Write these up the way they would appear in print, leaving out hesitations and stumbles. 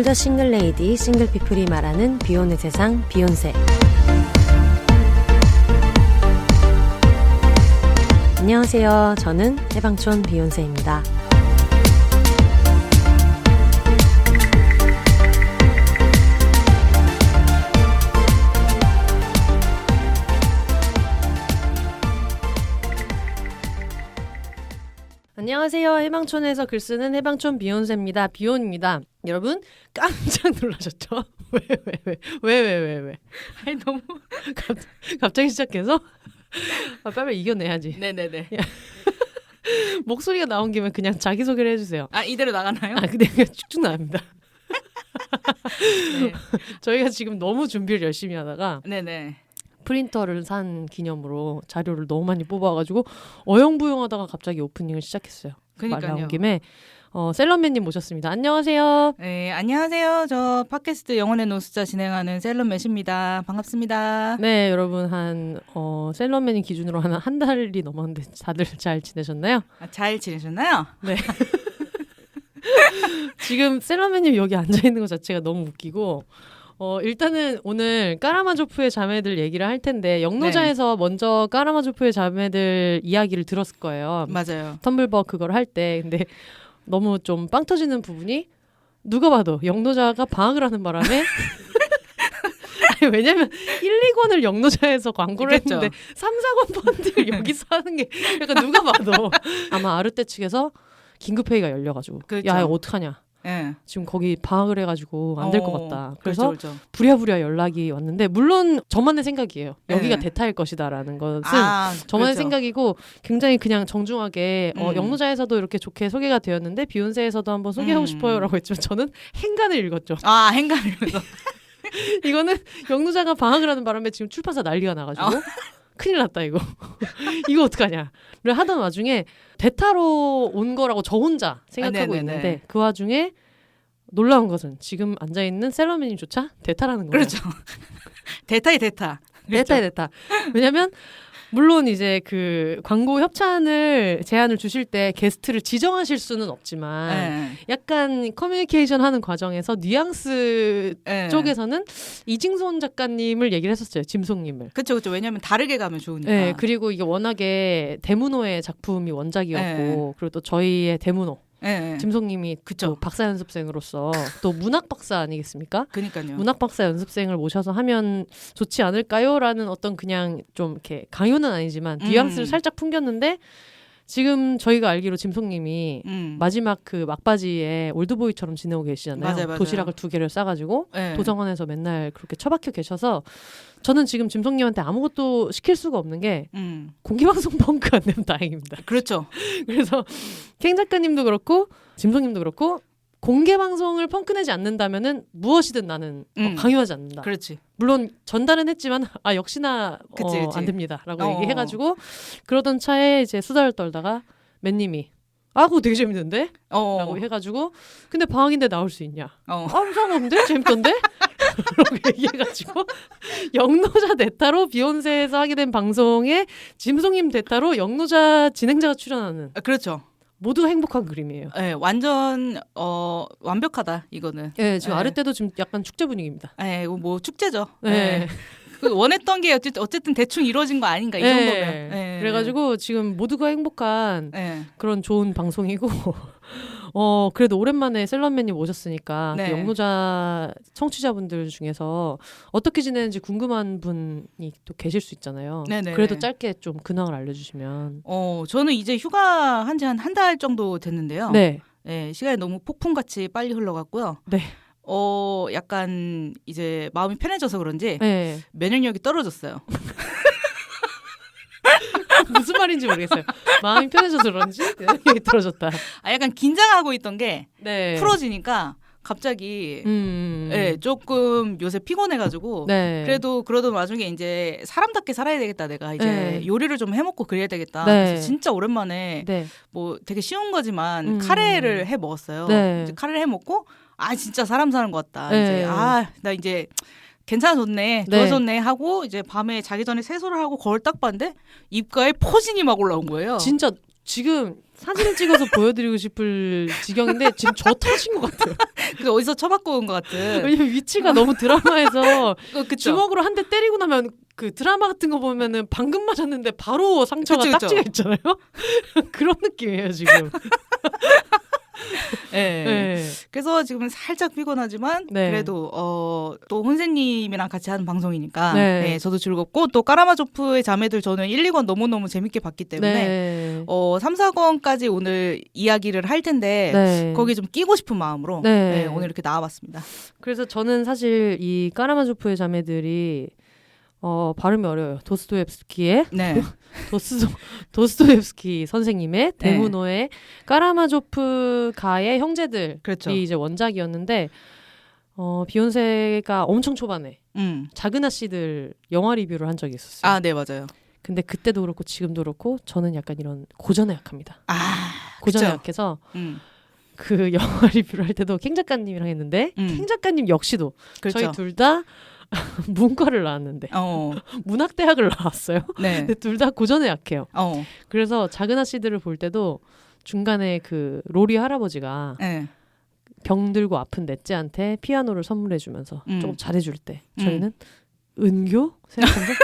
더 싱글 레이디, 싱글 피플이 말하는 비혼의 세상, 비혼세. 안녕하세요. 저는 해방촌 비혼세입니다. 안녕하세요. 해방촌에서 글쓰는 해방촌 비혼세입니다. 비혼입니다. 여러분 깜짝 놀라셨죠? 왜? 아니 너무 갑자기 시작해서 빨리 이겨내야지. 네네네. 목소리가 나온 김에 그냥 자기소개를 해주세요. 아 이대로 나가나요? 근데 그냥 쭉쭉 나갑니다. 네. 저희가 지금 너무 준비를 열심히 하다가 네네. 프린터를 산 기념으로 자료를 너무 많이 뽑아가지고 어영부영하다가 갑자기 오프닝을 시작했어요. 말 그러니까요. 나온 김에 셀럽맨님 모셨습니다. 안녕하세요. 네, 안녕하세요. 저 팟캐스트 영혼의 노숙자 진행하는 셀럽맨입니다. 반갑습니다. 네, 여러분 셀럽맨이 기준으로 한 달이 넘었는데 다들 잘 지내셨나요? 잘 지내셨나요? 네. 지금 셀럽맨님 여기 앉아 있는 것 자체가 너무 웃기고. 일단은 오늘 까라마조프의 자매들 얘기를 할 텐데 영노자에서 먼저 까라마조프의 자매들 이야기를 들었을 거예요. 맞아요. 텀블벅 그걸 할 때. 근데 너무 좀 빵 터지는 부분이 누가 봐도 영노자가 방학을 하는 바람에 아니, 왜냐면 1, 2권을 영노자에서 광고를 그랬죠. 했는데 3, 4권 펀드를 여기서 하는 게 약간 누가 봐도 아마 아르떼 측에서 긴급회의가 열려가지고 그렇죠. 야 이거 어떡하냐. 네. 지금 거기 방학을 해가지고 안 될 것 같다. 그래서 그렇죠. 부랴부랴 연락이 왔는데 물론 저만의 생각이에요. 여기가 네. 대타일 것이다라는 것은 저만의 그렇죠. 생각이고 굉장히 그냥 정중하게 영노자에서도 이렇게 좋게 소개가 되었는데 비욘세에서도 한번 소개하고 싶어요라고 했지만 저는 행간을 읽었죠. 행간이면서 이거는 영노자가 방학을 하는 바람에 지금 출판사 난리가 나가지고 큰일 났다 이거. 이거 어떡하냐. 를 하던 와중에 대타로 온 거라고 저 혼자 생각하고 있는데 그 와중에 놀라운 것은 지금 앉아있는 셀러맨님조차 대타라는 거예요. 그렇죠. 대타의 대타. 대타의 대타. 왜냐면 물론 이제 그 광고 협찬을 제안을 주실 때 게스트를 지정하실 수는 없지만 네. 약간 커뮤니케이션 하는 과정에서 뉘앙스 네. 쪽에서는 이징손 작가님을 얘기를 했었어요. 짐송님을. 그렇죠. 왜냐면 다르게 가면 좋으니까. 네, 그리고 이게 워낙에 대문호의 작품이 원작이었고 그리고 또 저희의 대문호 네. 짐송님이 그쵸. 박사 연습생으로서 또 문학 박사 아니겠습니까? 그러니까요. 문학 박사 연습생을 모셔서 하면 좋지 않을까요?라는 어떤 그냥 좀 이렇게 강요는 아니지만 뉘앙스를 살짝 풍겼는데 지금 저희가 알기로 짐송님이 마지막 그 막바지에 올드보이처럼 지내고 계시잖아요. 맞아요. 도시락을 2개를 싸가지고 네. 도정원에서 맨날 그렇게 처박혀 계셔서 저는 지금 짐송님한테 아무것도 시킬 수가 없는 게 공개방송 펑크 안 내면 다행입니다. 그렇죠. 그래서 캥 작가님도 그렇고 짐송님도 그렇고 공개 방송을 펑크내지 않는다면은 무엇이든 나는 강요하지 않는다. 그렇지. 물론 전달은 했지만 역시나 그치. 안 됩니다라고 얘기해가지고 그러던 차에 이제 수다를 떨다가 맨님이 그거 되게 재밌는데? 라고 해가지고 근데 방학인데 나올 수 있냐? 상관없는데? 재밌던데? 라고 얘기해가지고 영노자 대타로 비욘세에서 하게 된 방송에 짐송님 대타로 영노자 진행자가 출연하는 그렇죠. 모두 행복한 그림이에요. 네, 완전 완벽하다 이거는. 네, 지금 아르떼도 지금 약간 축제 분위기입니다. 네, 뭐 축제죠. 네. 그 원했던 게 어쨌든 대충 이루어진 거 아닌가 이 정도면. 네. 그래가지고 지금 모두가 행복한 네. 그런 좋은 방송이고 그래도 오랜만에 셀럽맨님 오셨으니까 그 영노자 청취자분들 중에서 어떻게 지내는지 궁금한 분이 또 계실 수 있잖아요. 네네. 그래도 짧게 좀 근황을 알려주시면. 저는 이제 휴가 한 지 한 달 정도 됐는데요. 네. 네, 시간이 너무 폭풍같이 빨리 흘러갔고요. 네. 약간 이제 마음이 편해져서 그런지 네. 면역력이 떨어졌어요. 무슨 말인지 모르겠어요. 마음이 편해져서 그런지 면역력이 떨어졌다. 약간 긴장하고 있던 게 네. 풀어지니까 갑자기 네, 조금 요새 피곤해가지고 그래도 그러던 와중에 이제 사람답게 살아야 되겠다. 내가 이제 요리를 좀 해먹고 그래야 되겠다. 그래서 진짜 오랜만에 뭐 되게 쉬운 거지만 카레를 해 먹었어요. 이제 카레를 해 먹고 진짜 사람 사는 것 같다. 이제 나 이제 괜찮아졌네, 좋아졌네 하고 이제 밤에 자기 전에 세수를 하고 거울 딱 봤는데 입가에 포진이 막 올라온 거예요. 진짜 지금 사진을 찍어서 보여드리고 싶을 지경인데 지금 저 터진 것 같아요. 그 어디서 쳐박고 온 것 같은. 왜냐면 위치가 너무 드라마에서 주먹으로 한 대 때리고 나면 그 드라마 같은 거 보면은 방금 맞았는데 바로 상처가 딱지가 있잖아요. 그런 느낌이에요 지금. 네. 네. 그래서 지금 살짝 피곤하지만 네. 그래도 또 혼세님이랑 같이 하는 방송이니까 네. 네, 저도 즐겁고 또 까라마조프의 자매들 저는 1, 2권 너무너무 재밌게 봤기 때문에 네. 3, 4권까지 오늘 이야기를 할 텐데 네. 거기 좀 끼고 싶은 마음으로 네. 네, 오늘 이렇게 나와봤습니다. 그래서 저는 사실 이 까라마조프의 자매들이 발음이 어려워요. 도스토옙스키의 네. 도스토옙스키 선생님의 대문호의 네. 까라마조프가의 형제들이 그렇죠. 이제 원작이었는데 비욘세가 엄청 초반에 작은 아씨들 영화 리뷰를 한 적이 있었어요. 아, 네 맞아요. 근데 그때도 그렇고 지금도 그렇고 저는 약간 이런 고전에 약합니다. 고전에 약해서 그 영화 리뷰를 할 때도 캥 작가님이랑 했는데 캥 작가님 역시도 그렇죠. 저희 둘 다 문과를 나왔는데 문학대학을 나왔어요. 네. 근데 둘 다 고전에 약해요. 그래서 작은 아씨들을 볼 때도 중간에 그 로리 할아버지가 네. 병들고 아픈 넷째한테 피아노를 선물해주면서 조금 잘해줄 때 저희는 은교 생각하면서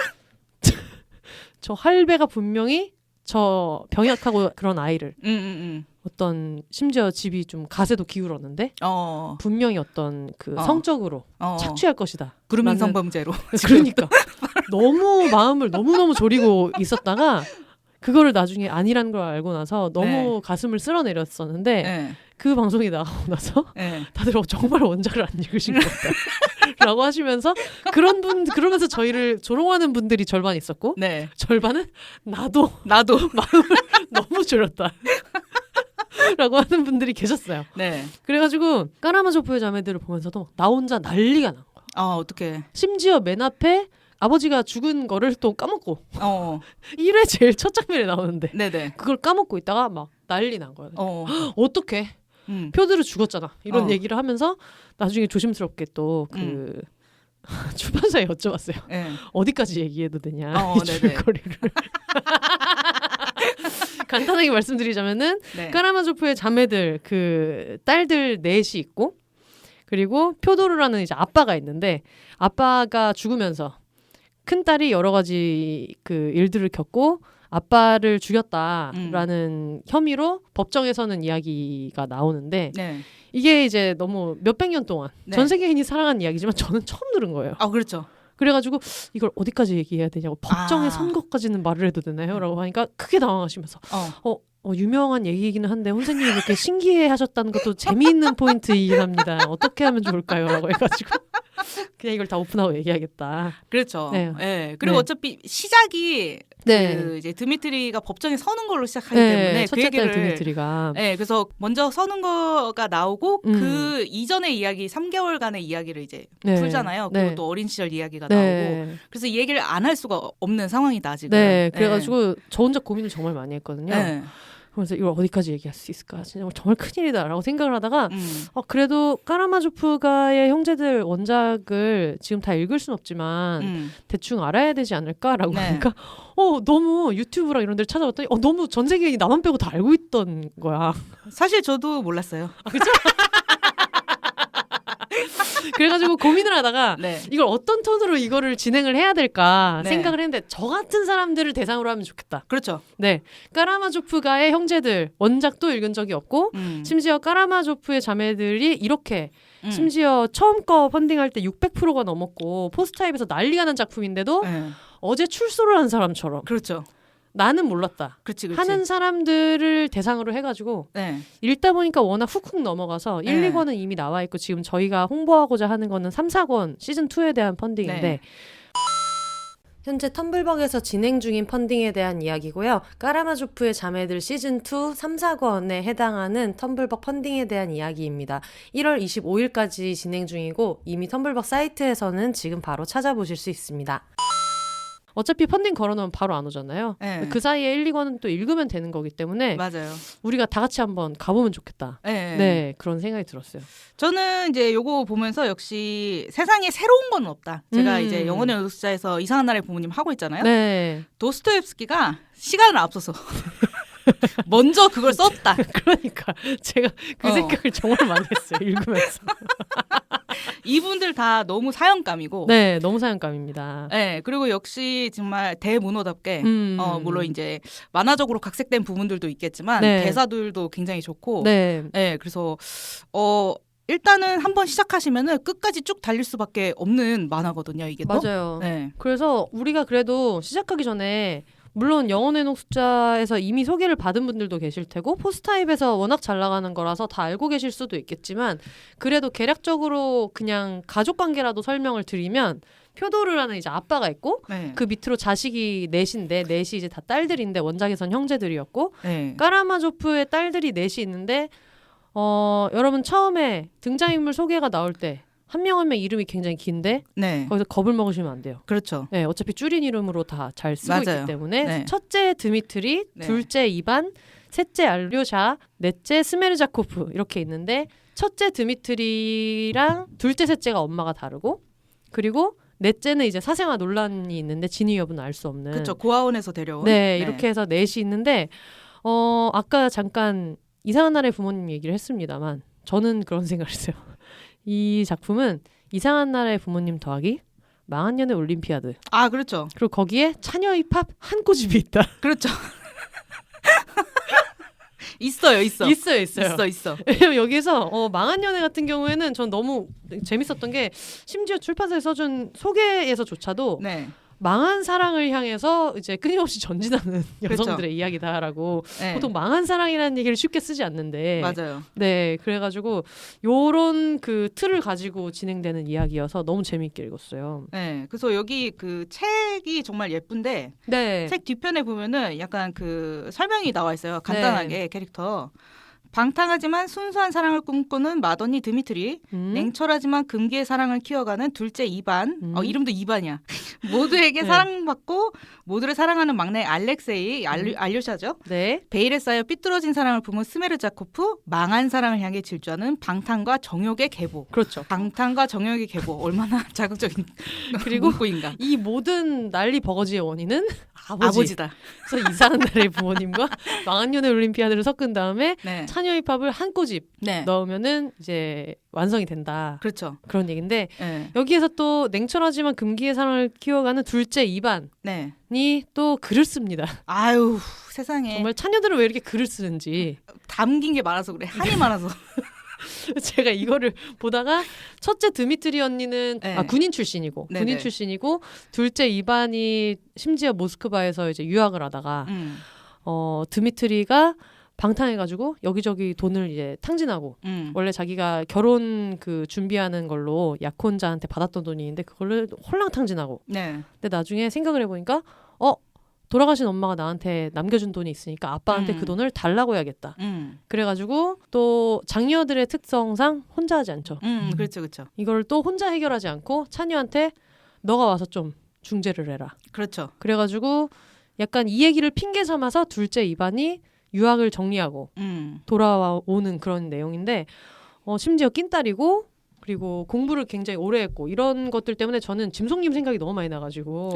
저 할배가 분명히 저 병약하고 그런 아이를 어떤 심지어 집이 좀 가세도 기울었는데 분명히 어떤 그 성적으로 착취할 것이다. 그루밍 성범죄로. 그러니까 너무 마음을 너무너무 졸이고 있었다가 그거를 나중에 아니라는 걸 알고 나서 너무 네. 가슴을 쓸어내렸었는데 네. 그 방송이 나가고 나서 네. 다들 정말 원작을 안 읽으신 것 같다 라고 하시면서 그러면서 저희를 조롱하는 분들이 절반 있었고 네. 절반은 나도 마음을 너무 졸였다 라고 하는 분들이 계셨어요. 네. 그래가지고 까라마조프의 자매들을 보면서도 나 혼자 난리가 난 거야. 어떡해. 심지어 맨 앞에 아버지가 죽은 거를 또 까먹고 1회 제일 첫 장면에 나오는데 네네. 그걸 까먹고 있다가 막 난리 난 거야. 어떡해. 표들을 죽었잖아. 이런 얘기를 하면서 나중에 조심스럽게 또 그 출판사에 여쭤봤어요. 네. 어디까지 얘기해도 되냐. 이 줄거리를. 간단하게 말씀드리자면은 네. 까라마조프의 자매들 그 딸들 넷이 있고 그리고 표도르라는 이제 아빠가 있는데 아빠가 죽으면서 큰 딸이 여러 가지 그 일들을 겪고 아빠를 죽였다라는 혐의로 법정에서는 이야기가 나오는데 네. 이게 이제 너무 몇백 년 동안 네. 전 세계인이 살아간 이야기지만 저는 처음 들은 거예요. 그렇죠. 그래가지고 이걸 어디까지 얘기해야 되냐고 법정의 선거까지는 말을 해도 되나요? 라고 하니까 크게 당황하시면서 유명한 얘기이기는 한데 선생님이 이렇게 신기해하셨다는 것도 재미있는 포인트이긴 합니다. 어떻게 하면 좋을까요? 라고 해가지고 그냥 이걸 다 오픈하고 얘기하겠다. 그렇죠. 네. 네. 그리고 네. 어차피 시작이 네. 그 이제 드미트리가 법정에 서는 걸로 시작하기 네. 때문에 첫째 그 얘기를 드미트리가 네, 그래서 먼저 서는 거가 나오고 그 이전의 이야기 3개월간의 이야기를 이제 네. 풀잖아요. 그리고 네. 또 어린 시절 이야기가 네. 나오고 그래서 이 얘기를 안 할 수가 없는 상황이다 지금. 네, 그래가지고 네. 저 혼자 고민을 정말 많이 했거든요. 네. 그래서 이걸 어디까지 얘기할 수 있을까? 진짜 정말 큰일이다라고 생각을 하다가 그래도 까라마조프가의 형제들 원작을 지금 다 읽을 순 없지만 대충 알아야 되지 않을까라고 네. 하니까 너무 유튜브랑 이런 데를 찾아봤더니 너무 전 세계인이 나만 빼고 다 알고 있던 거야. 사실 저도 몰랐어요. 그렇죠? 그래가지고 고민을 하다가 네. 이걸 어떤 톤으로 이거를 진행을 해야 될까 네. 생각을 했는데 저 같은 사람들을 대상으로 하면 좋겠다. 그렇죠. 네, 까라마조프가의 형제들 원작도 읽은 적이 없고 심지어 까라마조프의 자매들이 이렇게 심지어 처음 거 펀딩할 때 600%가 넘었고 포스타입에서 난리가 난 작품인데도 어제 출소를 한 사람처럼 그렇죠. 나는 몰랐다. 그치. 하는 사람들을 대상으로 해가지고 네. 읽다 보니까 워낙 훅훅 넘어가서 1, 2권은 이미 나와 있고 지금 저희가 홍보하고자 하는 거는 3, 4권 시즌2에 대한 펀딩인데 네. 현재 텀블벅에서 진행 중인 펀딩에 대한 이야기고요. 까라마조프의 자매들 시즌2 3, 4권에 해당하는 텀블벅 펀딩에 대한 이야기입니다. 1월 25일까지 진행 중이고 이미 텀블벅 사이트에서는 지금 바로 찾아보실 수 있습니다. 어차피 펀딩 걸어놓으면 바로 안 오잖아요. 네. 그 사이에 1, 2권은 또 읽으면 되는 거기 때문에 맞아요. 우리가 다 같이 한번 가보면 좋겠다. 네, 그런 생각이 들었어요. 저는 이제 요거 보면서 역시 세상에 새로운 건 없다. 제가 이제 영혼의 노숙자에서 이상한 나라의 부모님 하고 있잖아요. 네. 도스토옙스키가 시간을 앞서서 먼저 그걸 썼다. 그러니까 제가 그 생각을 정말 많이 했어요. 읽으면서. 이분들 다 너무 사연감이고. 네, 너무 사연감입니다. 네, 그리고 역시 정말 대문호답게 물론 이제 만화적으로 각색된 부분들도 있겠지만 네. 대사들도 굉장히 좋고. 네. 네, 그래서 일단은 한번 시작하시면은 끝까지 쭉 달릴 수밖에 없는 만화거든요, 이게 또. 맞아요. 네. 그래서 우리가 그래도 시작하기 전에 물론 영혼의 녹숫자에서 이미 소개를 받은 분들도 계실 테고 포스타입에서 워낙 잘 나가는 거라서 다 알고 계실 수도 있겠지만 그래도 개략적으로 그냥 가족관계라도 설명을 드리면 표도르라는 이제 아빠가 있고 네. 그 밑으로 자식이 넷인데 넷이 이제 다 딸들인데 원작에선 형제들이었고 네. 까라마조프의 딸들이 넷이 있는데 여러분 처음에 등장인물 소개가 나올 때 한 명 한 명 이름이 굉장히 긴데 네. 거기서 겁을 먹으시면 안 돼요. 그렇죠. 네, 어차피 줄인 이름으로 다 잘 쓰고 맞아요. 있기 때문에 네. 첫째 드미트리, 네. 둘째 이반, 셋째 알료샤, 넷째 스메르자코프 이렇게 있는데 첫째 드미트리랑 둘째, 셋째가 엄마가 다르고 그리고 넷째는 이제 사생아 논란이 있는데 진위 여부는 알 수 없는. 그렇죠. 고아원에서 데려온. 네, 이렇게 해서 넷이 있는데 아까 잠깐 이상한 나라의 부모님 얘기를 했습니다만 저는 그런 생각을 했어요. 이 작품은 이상한 나라의 부모님 더하기 망한 년의 올림피아드. 아, 그렇죠. 그리고 거기에 차녀 힙합 한 꼬집이 있다. 그렇죠. 있어요. 있어. 왜냐면 여기서 망한 연애 같은 경우에는 전 너무 재밌었던 게 심지어 출판사에 써준 소개에서조차도 네. 망한 사랑을 향해서 이제 끊임없이 전진하는 여성들의 그렇죠. 이야기다라고 네. 보통 망한 사랑이라는 얘기를 쉽게 쓰지 않는데 맞아요. 네, 그래가지고 요런 그 틀을 가지고 진행되는 이야기여서 너무 재미있게 읽었어요. 네, 그래서 여기 그 책이 정말 예쁜데 네. 책 뒤편에 보면은 약간 그 설명이 나와 있어요. 간단하게 네. 캐릭터. 방탕하지만 순수한 사랑을 꿈꾸는 맏언니 드미트리, 냉철하지만 금기의 사랑을 키워가는 둘째 이반, 이름도 이반이야. 모두에게 네. 사랑받고 모두를 사랑하는 막내 알렉세이, 알료샤죠. 네. 베일에 쌓여 삐뚤어진 사랑을 품은 스메르자코프, 망한 사랑을 향해 질주하는 방탕과 정욕의 계보. 그렇죠. 방탕과 정욕의 계보, 얼마나 자극적인 그리고 문구인가. 이 모든 난리 버거지의 원인은 아버지다. 그래서 이상한 나라의 부모님과 망한 년의 올림피아드를 섞은 다음에 네. 차녀 힙합을 한 꼬집 네. 넣으면은 이제 완성이 된다. 그렇죠. 그런 얘기인데 네. 여기에서 또 냉철하지만 금기의 사랑을 키워가는 둘째 이반이 네. 또 글을 씁니다. 아유 세상에. 정말 차녀들은 왜 이렇게 글을 쓰는지. 담긴 게 많아서 그래. 한이 많아서. 제가 이거를 보다가 첫째 드미트리 언니는 네. 군인 출신이고 네네. 군인 출신이고 둘째 이반이 심지어 모스크바에서 이제 유학을 하다가 드미트리가 방탕해가지고 여기저기 돈을 이제 탕진하고 원래 자기가 결혼 그 준비하는 걸로 약혼자한테 받았던 돈이 있는데 그걸로 홀랑 탕진하고 네. 근데 나중에 생각을 해보니까 돌아가신 엄마가 나한테 남겨준 돈이 있으니까 아빠한테 그 돈을 달라고 해야겠다. 그래가지고 또 장녀들의 특성상 혼자 하지 않죠. 그렇죠. 이걸 또 혼자 해결하지 않고 차녀한테 너가 와서 좀 중재를 해라. 그렇죠. 그래가지고 약간 이 얘기를 핑계 삼아서 둘째 이반이 유학을 정리하고 돌아오는 그런 내용인데 심지어 낀딸이고 그리고 공부를 굉장히 오래 했고 이런 것들 때문에 저는 짐송님 생각이 너무 많이 나가지고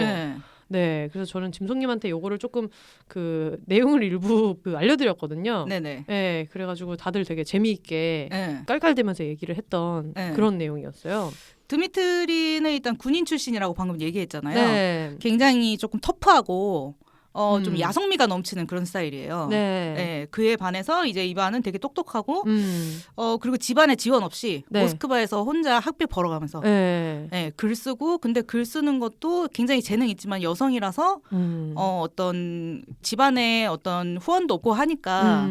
네, 그래서 저는 짐송님한테 요거를 조금 그 내용을 일부 알려드렸거든요. 네네. 네, 그래가지고 다들 되게 재미있게 깔깔대면서 얘기를 했던 그런 내용이었어요. 드미트리는 일단 군인 출신이라고 방금 얘기했잖아요. 네. 굉장히 조금 터프하고 좀 야성미가 넘치는 그런 스타일이에요. 네. 네. 그에 반해서 이제 이반은 되게 똑똑하고 그리고 집안에 지원 없이 네. 모스크바에서 혼자 학비 벌어가면서 네. 네, 글 쓰고 근데 글 쓰는 것도 굉장히 재능 있지만 여성이라서 어떤 집안에 어떤 후원도 없고 하니까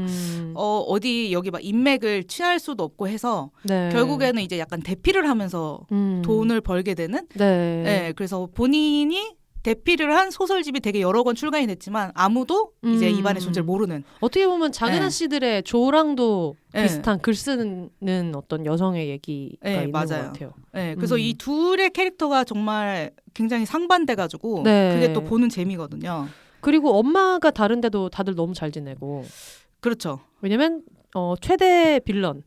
어디 여기 막 인맥을 취할 수도 없고 해서 네. 결국에는 이제 약간 대피를 하면서 돈을 벌게 되는 네. 네. 그래서 본인이 대피를 한 소설집이 되게 여러 권 출간이 됐지만 아무도 이제 이반의 존재를 모르는. 어떻게 보면 작은 아씨들의 조랑도 비슷한 글 쓰는 어떤 여성의 얘기가 있는 맞아요. 것 같아요. 네, 그래서 이 둘의 캐릭터가 정말 굉장히 상반돼가지고 그게 또 보는 재미거든요. 그리고 엄마가 다른데도 다들 너무 잘 지내고. 그렇죠. 왜냐면 최대 빌런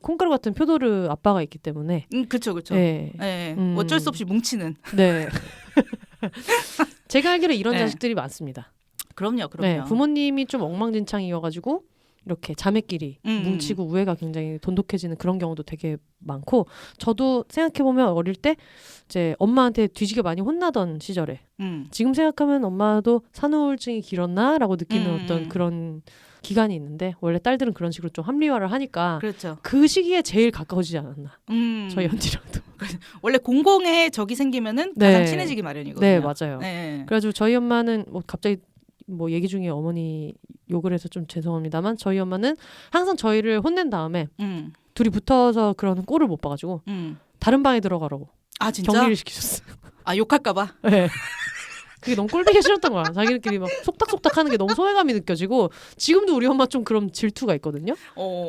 콩가루 같은 표도르 아빠가 있기 때문에. 그렇죠. 네. 네. 어쩔 수 없이 뭉치는. 네. 제가 알기로 이런 자식들이 많습니다. 그럼요. 네, 부모님이 좀 엉망진창이어가지고 이렇게 자매끼리 뭉치고 우애가 굉장히 돈독해지는 그런 경우도 되게 많고, 저도 생각해보면 어릴 때 이제 엄마한테 뒤지게 많이 혼나던 시절에 지금 생각하면 엄마도 산후우울증이 길었나라고 느끼는 어떤 그런 기간이 있는데, 원래 딸들은 그런 식으로 좀 합리화를 하니까 그렇죠. 그 시기에 제일 가까워지지 않았나. 저희 언니랑도. 원래 공공의 적이 생기면은 가장 친해지기 마련이거든요. 네, 맞아요. 네. 그래가지고 저희 엄마는 뭐 갑자기 뭐 얘기 중에 어머니 욕을 해서 좀 죄송합니다만, 저희 엄마는 항상 저희를 혼낸 다음에 둘이 붙어서 그러는 꼴을 못 봐가지고 다른 방에 들어가라고 진짜? 격리를 시키셨어요. 욕할까봐? 네. 그게 너무 꼴보기 싫었던 거야. 자기들끼리 막 속닥속닥 하는 게 너무 소외감이 느껴지고, 지금도 우리 엄마 좀 그런 질투가 있거든요.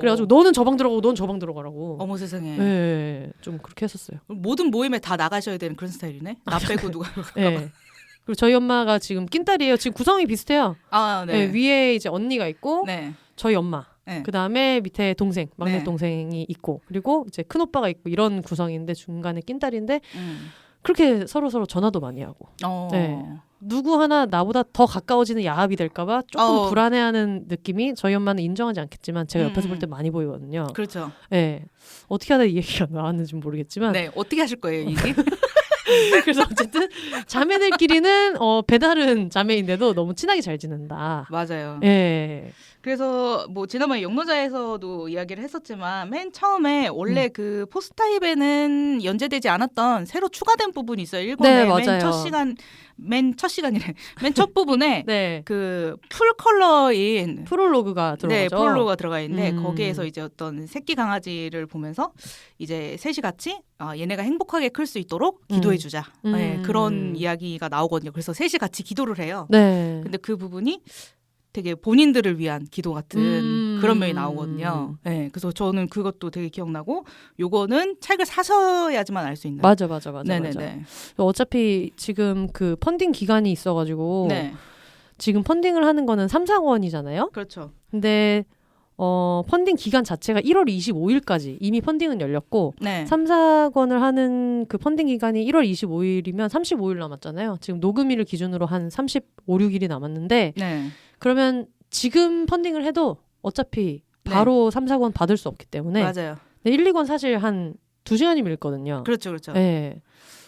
그래가지고 너는 저 방 들어가고 넌 저 방 들어가라고. 어머 세상에. 네, 좀 그렇게 했었어요. 모든 모임에 다 나가셔야 되는 그런 스타일이네. 나 빼고 누가 네. 그리고 저희 엄마가 지금 낀딸이에요. 지금 구성이 비슷해요. 네. 네, 위에 이제 언니가 있고 저희 엄마. 그 다음에 밑에 동생, 막내 동생이 있고, 그리고 이제 큰 오빠가 있고, 이런 구성인데 중간에 낀딸인데 그렇게 서로 전화도 많이 하고. 네. 누구 하나 나보다 더 가까워지는 야합이 될까봐 조금 불안해하는 느낌이, 저희 엄마는 인정하지 않겠지만 제가 옆에서 볼 때 많이 보이거든요. 그렇죠. 네. 어떻게 하다 이 얘기가 나왔는지 모르겠지만. 네, 어떻게 하실 거예요, 이게? 그래서 어쨌든 자매들끼리는 배다른 자매인데도 너무 친하게 잘 지낸다. 맞아요. 예. 그래서 뭐 지난번에 영노자에서도 이야기를 했었지만, 맨 처음에 원래 그 포스타입에는 연재되지 않았던 새로 추가된 부분이 있어요. 일본에. 네, 맨 첫 부분에 그 풀 컬러인 프롤로그가 들어가죠. 네, 프롤로그가 들어가 있는데 거기에서 이제 어떤 새끼 강아지를 보면서 이제 셋이 같이 얘네가 행복하게 클 수 있도록 기도해주자. 네, 그런 이야기가 나오거든요. 그래서 셋이 같이 기도를 해요. 네. 근데 그 부분이 되게 본인들을 위한 기도 같은 그런 면이 나오거든요. 네, 그래서 저는 그것도 되게 기억나고, 요거는 책을 사셔야지만 알 수 있는. 맞아. 네네네. 어차피 지금 그 펀딩 기간이 있어가지고 지금 펀딩을 하는 거는 3, 4권이잖아요. 그렇죠. 근데 펀딩 기간 자체가 1월 25일까지 이미 펀딩은 열렸고 3, 4권을 하는 그 펀딩 기간이 1월 25일이면 35일 남았잖아요. 지금 녹음일을 기준으로 한 35, 6일이 남았는데 그러면 지금 펀딩을 해도 어차피 바로 3, 4권 받을 수 없기 때문에 맞아요. 1, 2권 사실 한 2시간이면 읽거든요. 그렇죠. 네.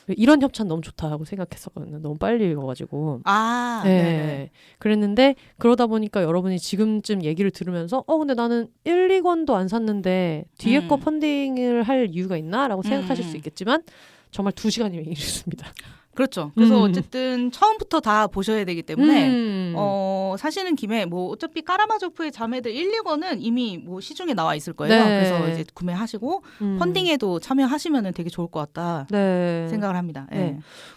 이런 협찬 너무 좋다고 생각했었거든요. 너무 빨리 읽어가지고. 네. 그랬는데 그러다 보니까 여러분이 지금쯤 얘기를 들으면서 근데 나는 1, 2권도 안 샀는데 뒤에 거 펀딩을 할 이유가 있나? 라고 생각하실 수 있겠지만 정말 2시간이면 읽습니다. 그렇죠. 그래서 어쨌든 처음부터 다 보셔야 되기 때문에 사시는 김에 뭐 어차피 까라마조프의 자매들 1, 2권은 이미 뭐 시중에 나와 있을 거예요. 그래서 이제 구매하시고 펀딩에도 참여하시면 되게 좋을 것 같다 생각을 합니다.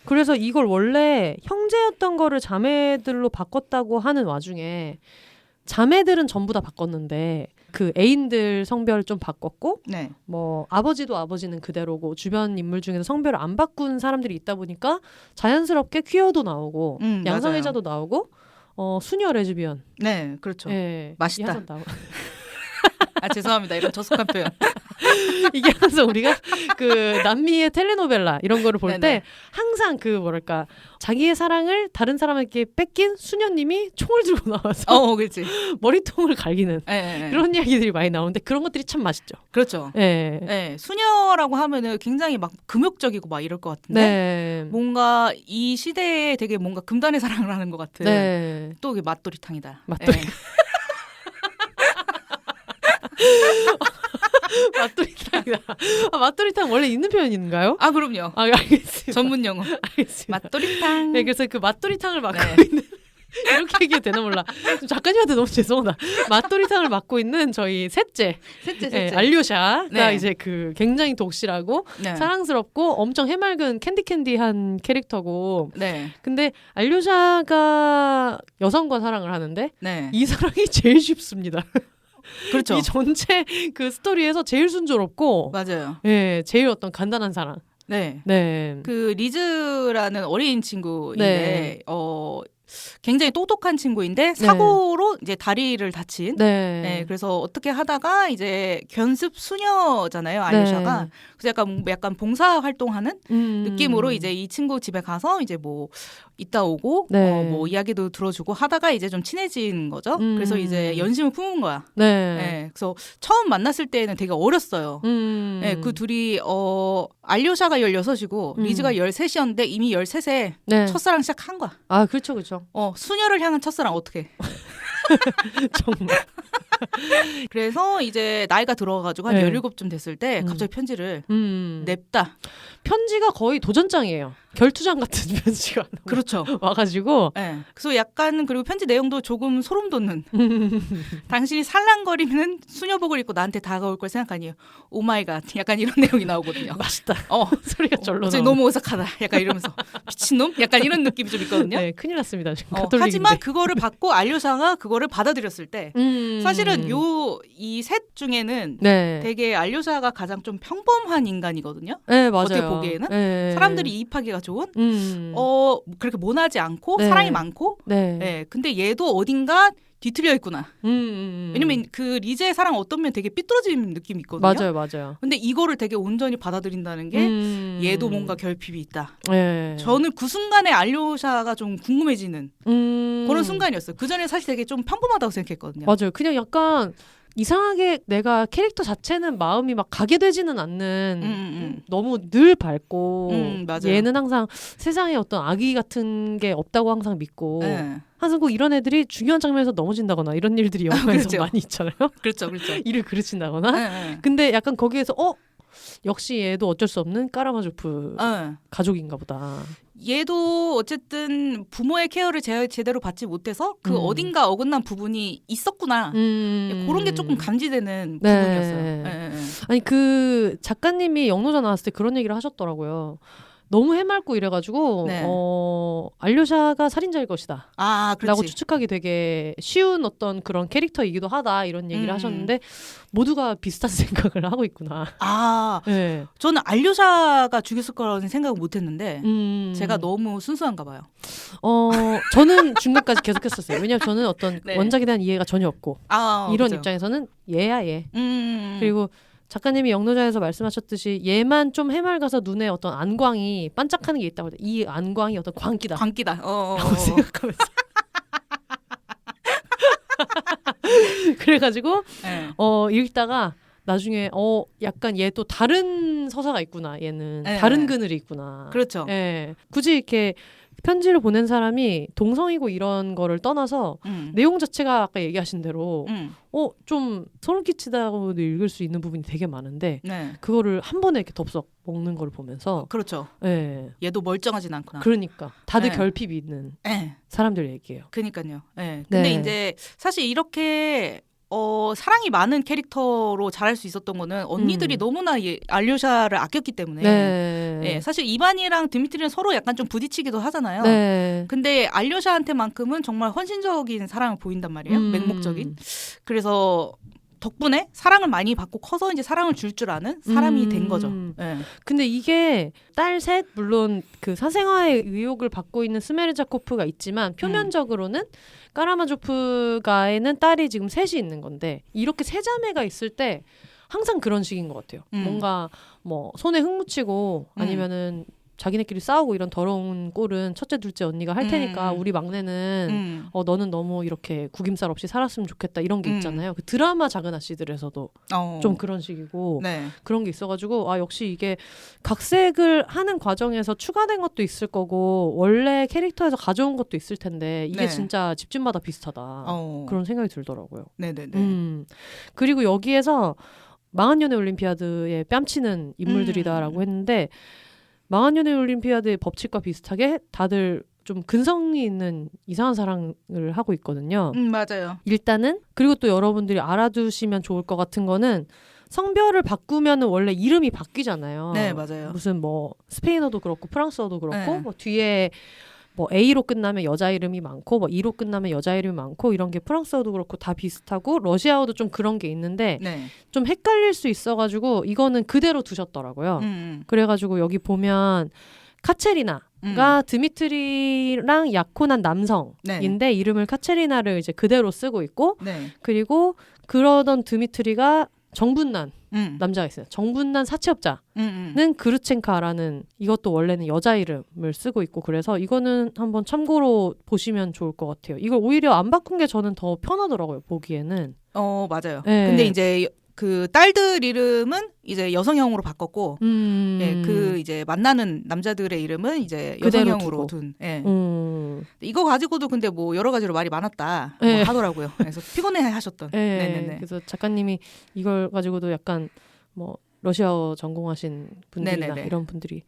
그래서 이걸 원래 형제였던 거를 자매들로 바꿨다고 하는 와중에 자매들은 전부 다 바꿨는데 그 애인들 성별 좀 바꿨고 뭐 아버지는 그대로고 주변 인물 중에서 성별을 안 바꾼 사람들이 있다 보니까 자연스럽게 퀴어도 나오고 양성애자도 나오고 수녀 레즈비언 그렇죠. 맛있다. 죄송합니다. 이런 저속한 표현. 이게 항상 우리가 그 남미의 텔레노벨라 이런 거를 볼 때 항상 그 뭐랄까 자기의 사랑을 다른 사람에게 뺏긴 수녀님이 총을 들고 나와서 그렇지. 머리통을 갈기는 그런 이야기들이 많이 나오는데 그런 것들이 참 맛있죠. 그렇죠. 수녀라고 하면은 굉장히 막 금욕적이고 막 이럴 것 같은데 뭔가 이 시대에 되게 뭔가 금단의 사랑을 하는 것 같은 또 이게 맛도리탕이다. 맛도리탕이다. 맛도리탕 원래 있는 표현인가요? 그럼요. 알겠습니다. 전문 용어. 알겠습니다. 맛도리탕. 네, 그래서 그 맛도리탕을 맡고 있는 이렇게 얘기해도 되나 몰라. 작가님한테 너무 죄송하다. 맛도리탕을 맡고 있는 저희 셋째. 알료샤가 이제 그 굉장히 독실하고 사랑스럽고 엄청 해맑은 캔디한 캐릭터고. 근데 알료샤가 여성과 사랑을 하는데 이 사랑이 제일 쉽습니다. 그렇죠. 이 전체 그 스토리에서 제일 순조롭고 맞아요. 제일 어떤 간단한 사랑. 그 리즈라는 어린 친구인데 굉장히 똑똑한 친구인데 사고로 이제 다리를 다친. 네. 그래서 어떻게 하다가 이제 견습 수녀잖아요, 알료샤가. 그래서 약간 봉사 활동하는 느낌으로 이제 이 친구 집에 가서 이제 뭐 있다 오고 뭐 이야기도 들어주고 하다가 이제 좀 친해진 거죠. 그래서 이제 연심을 품은 거야. 그래서 처음 만났을 때는 되게 어렸어요. 그 둘이 알료샤가 16이고 리즈가 13이었는데 이미 13세 첫사랑 시작한 거야. 아, 그렇죠, 그렇죠. 수녀를 향한 첫사랑 어떻게? 정말. 그래서 이제 나이가 들어가지고 한 17쯤 됐을 때 갑자기 편지를 냅다. 편지가 거의 도전장이에요. 결투장 같은 편지가 그렇죠. 와가지고. 그래서 약간 그리고 편지 내용도 조금 소름 돋는. 당신이 살랑거리면 수녀복을 입고 나한테 다가올 걸 생각하니 오마이갓 약간 이런 내용이 나오거든요. 맛있다. 소리가 절로 나와. 너무 어색하다. 약간 이러면서 미친놈? 약간 이런 느낌이 좀 있거든요. 네, 큰일 났습니다. 하지만 그거를 받고 알료샤가 그거를 받아들였을 때 사실은 이 셋 중에는 되게 알료샤가 가장 좀 평범한 인간이거든요. 네, 맞아요. 어떻게 보기에는 사람들이 이입하기가 좋은 그렇게 모나지 않고 사랑이 많고 근데 얘도 어딘가 뒤틀려 있구나. 왜냐면 그 리즈의 사랑 어떤 면 되게 삐뚤어진 느낌이 있거든요. 맞아요. 근데 이거를 되게 온전히 받아들인다는 게 얘도 뭔가 결핍이 있다. 저는 그 순간에 알료샤가 좀 궁금해지는 그런 순간이었어요. 그 전에 사실 되게 좀 평범하다고 생각했거든요. 맞아요. 그냥 약간 이상하게 내가 캐릭터 자체는 마음이 막 가게 되지는 않는 너무 늘 밝고 얘는 항상 세상에 어떤 악의 같은 게 없다고 항상 믿고 항상 꼭 이런 애들이 중요한 장면에서 넘어진다거나 이런 일들이 영화에서 그렇죠. 많이 있잖아요. 그렇죠. 일을 그르친다거나. 근데 약간 거기에서 역시 얘도 어쩔 수 없는 까라마조프 가족인가 보다. 얘도 어쨌든 부모의 케어를 제대로 받지 못해서 그 어딘가 어긋난 부분이 있었구나. 그런 게 조금 감지되는 부분이었어요. 아니 그 작가님이 영노자 나왔을 때 그런 얘기를 하셨더라고요. 너무 해맑고 이래가지고 알료샤가 살인자일 것이다 라고 추측하기 되게 쉬운 어떤 그런 캐릭터이기도 하다 이런 얘기를 하셨는데 모두가 비슷한 생각을 하고 있구나. 저는 알료샤가 죽였을 거라는 생각을 못했는데 제가 너무 순수한가 봐요. 저는 중간까지 계속했었어요. 왜냐하면 저는 어떤 원작에 대한 이해가 전혀 없고 이런 입장에서는 얘야 얘. 그리고 작가님이 영노자에서 말씀하셨듯이 얘만 좀 해맑아서 눈에 어떤 안광이 반짝하는 게 있다고 해요. 이 안광이 어떤 광기다. 라고 생각하면서. 그래가지고 읽다가 나중에 약간 얘 또 다른 서사가 있구나. 얘는 다른 그늘이 있구나. 그렇죠. 굳이 이렇게 편지를 보낸 사람이 동성이고 이런 거를 떠나서 내용 자체가 아까 얘기하신 대로 좀 소름 끼치다고도 읽을 수 있는 부분이 되게 많은데 그거를 한 번에 이렇게 덥석 먹는 걸 보면서 그렇죠. 얘도 멀쩡하진 않구나. 그러니까 다들 결핍이 있는 사람들 얘기예요. 그러니까요. 근데 이제 사실 이렇게 사랑이 많은 캐릭터로 잘할 수 있었던 거는 언니들이 너무나 알료샤를 아꼈기 때문에 사실 이반이랑 드미트리는 서로 약간 좀 부딪히기도 하잖아요. 근데 알료샤한테만큼은 정말 헌신적인 사랑을 보인단 말이에요. 맹목적인. 그래서 덕분에 사랑을 많이 받고 커서 이제 사랑을 줄 아는 사람이 된 거죠. 근데 이게 딸 셋 물론 그 사생활의 의혹을 받고 있는 스메르자코프가 있지만 표면적으로는 까라마조프가에는 딸이 지금 셋이 있는 건데 이렇게 세 자매가 있을 때 항상 그런 식인 것 같아요. 뭔가 뭐 손에 흙 묻히고 아니면은 자기네끼리 싸우고 이런 더러운 꼴은 첫째 둘째 언니가 할 테니까 우리 막내는 너는 너무 이렇게 구김살 없이 살았으면 좋겠다 이런 게 있잖아요. 그 드라마 작은 아씨들에서도 좀 그런 식이고 그런 게 있어가지고 역시 이게 각색을 하는 과정에서 추가된 것도 있을 거고 원래 캐릭터에서 가져온 것도 있을 텐데 이게 진짜 집집마다 비슷하다 그런 생각이 들더라고요. 그리고 여기에서 망한 연애 올림피아드에 뺨치는 인물들이다라고 했는데 망한 연애 올림피아드의 법칙과 비슷하게 다들 좀 근성이 있는 이상한 사랑을 하고 있거든요. 맞아요. 일단은 그리고 또 여러분들이 알아두시면 좋을 것 같은 거는 성별을 바꾸면은 원래 이름이 바뀌잖아요. 네, 맞아요. 무슨 뭐 스페인어도 그렇고 프랑스어도 그렇고 뭐 뒤에 뭐 A로 끝나면 여자 이름이 많고 뭐 E로 끝나면 여자 이름이 많고 이런 게 프랑스어도 그렇고 다 비슷하고 러시아어도 좀 그런 게 있는데 좀 헷갈릴 수 있어가지고 이거는 그대로 두셨더라고요. 그래가지고 여기 보면 카체리나 드미트리랑 약혼한 남성인데 이름을 카체리나를 이제 그대로 쓰고 있고 그리고 그러던 드미트리가 정분난 남자가 있어요. 정분난 사채업자는 그루첸카라는 이것도 원래는 여자 이름을 쓰고 있고 그래서 이거는 한번 참고로 보시면 좋을 것 같아요. 이걸 오히려 안 바꾼 게 저는 더 편하더라고요. 보기에는. 맞아요. 근데 이제 그 딸들 이름은 이제 여성형으로 바꿨고, 그 이제 만나는 남자들의 이름은 이제 여성형으로 둔. 이거 가지고도 근데 뭐 여러 가지로 말이 많았다 뭐 하더라고요. 그래서 피곤해하셨던. 그래서 작가님이 이걸 가지고도 약간 뭐 러시아어 전공하신 분들이나 이런 분들이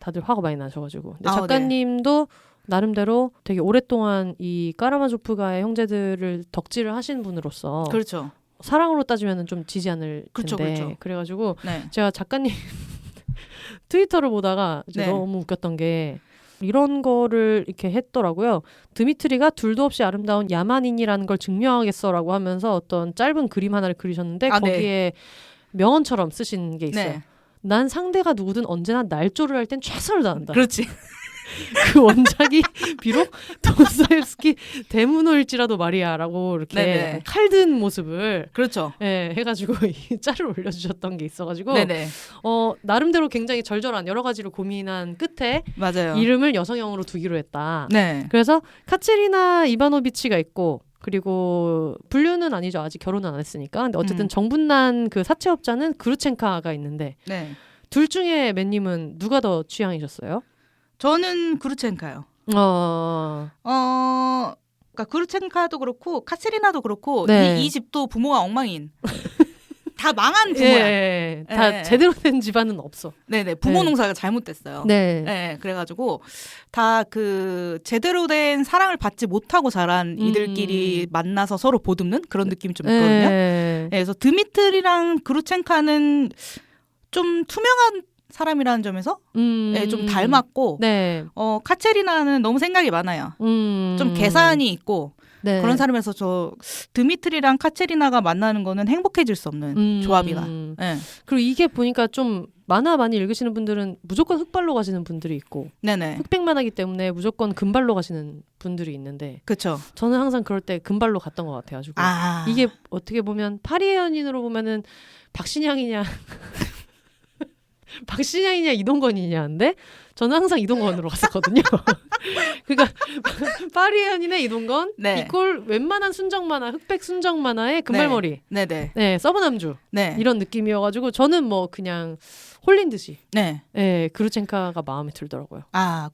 다들 화가 많이 나셔가지고. 근데 작가님도 나름대로 되게 오랫동안 이 까라마조프가의 형제들을 덕질을 하신 분으로서. 그렇죠. 사랑으로 따지면은 좀 지지 않을 텐데 그렇죠. 그래가지고 제가 작가님 트위터를 보다가 이제 너무 웃겼던 게 이런 거를 이렇게 했더라고요. 드미트리가 둘도 없이 아름다운 야만인이라는 걸 증명하겠어라고 하면서 어떤 짧은 그림 하나를 그리셨는데 거기에 명언처럼 쓰신 게 있어요. 난 상대가 누구든 언제나 날조를 할 땐 최선을 다한다. 그렇지. 그 원작이 비록 도스토옙스키 대문호일지라도 말이야라고 이렇게 칼든 모습을 그렇죠. 해가지고 이 짤을 올려주셨던 게 있어가지고 나름대로 굉장히 절절한 여러 가지로 고민한 끝에 맞아요. 이름을 여성형으로 두기로 했다. 그래서 카체리나 이바노비치가 있고 그리고 분류는 아니죠. 아직 결혼은 안 했으니까. 근데 어쨌든 정분난 그 사채업자는 그루첸카가 있는데 둘 중에 맨님은 누가 더 취향이셨어요? 저는 그루첸카요. 그러니까 그루첸카도 그렇고 카체리나도 그렇고 이 집도 부모가 엉망인. 다 망한 부모야. 다 제대로 된 집안은 없어. 부모 농사가 잘못됐어요. 그래가지고 다 그 제대로 된 사랑을 받지 못하고 자란 이들끼리 만나서 서로 보듬는 그런 느낌이 좀 있거든요. 그래서 드미트리랑 그루첸카는 좀 투명한 사람이라는 점에서 좀 닮았고 카체리나는 너무 생각이 많아요. 좀 계산이 있고 그런 사람에서 저 드미트리랑 카체리나가 만나는 거는 행복해질 수 없는 조합이다. 그리고 이게 보니까 좀 만화 많이 읽으시는 분들은 무조건 흑발로 가시는 분들이 있고 흑백 만화기 때문에 무조건 금발로 가시는 분들이 있는데 그쵸. 저는 항상 그럴 때 금발로 갔던 것 같아가지고 이게 어떻게 보면 파리의 연인으로 보면은 박신양이냐 박신양이냐 이동건이냐인데 저는 항상 이동건으로 갔었거든요. 그러니까 파리의 연인의 이동건 이꼴 웬만한 순정 만화 흑백 순정 만화의 금발머리 서브남주 이런 느낌이어가지고 저는 뭐 그냥 홀린 듯이 그루첸카가 마음에 들더라고요.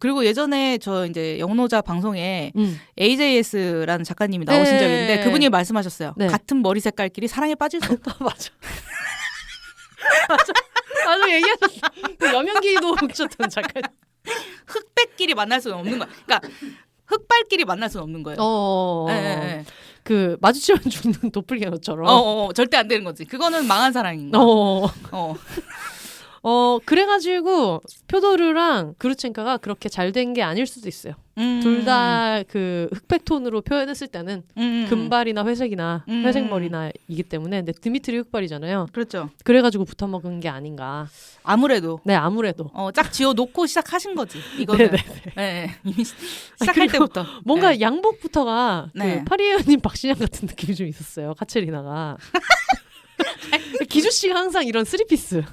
그리고 예전에 저 이제 영노자 방송에 AJS라는 작가님이 나오신 적이 있는데 그분이 말씀하셨어요. 같은 머리 색깔끼리 사랑에 빠질 수 없다. 맞아. 맞아 얘기하셨어. 그 여명기도 훔쳤던 작가. 흑백끼리 만날 수는 없는 거야. 그러니까 흑발끼리 만날 수는 없는 거예요. 그 마주치면 죽는 도플갱어처럼. 절대 안 되는 거지. 그거는 망한 사랑인 거야. 그래가지고 표도르랑 그루첸카가 그렇게 잘 된 게 아닐 수도 있어요. 둘 다 그 흑백 톤으로 표현했을 때는 금발이나 회색이나 회색머리나 이기 때문에 근데 드미트리 흑발이잖아요. 그렇죠. 그래가지고 붙어먹은 게 아닌가. 아무래도. 아무래도. 짝 지어놓고 시작하신 거지. 이거는. 이미 시작할 때부터. 뭔가 양복부터가 그 파리의 연인 박신양 같은 느낌이 좀 있었어요. 카체리나가. 기주 씨가 항상 이런 쓰리피스.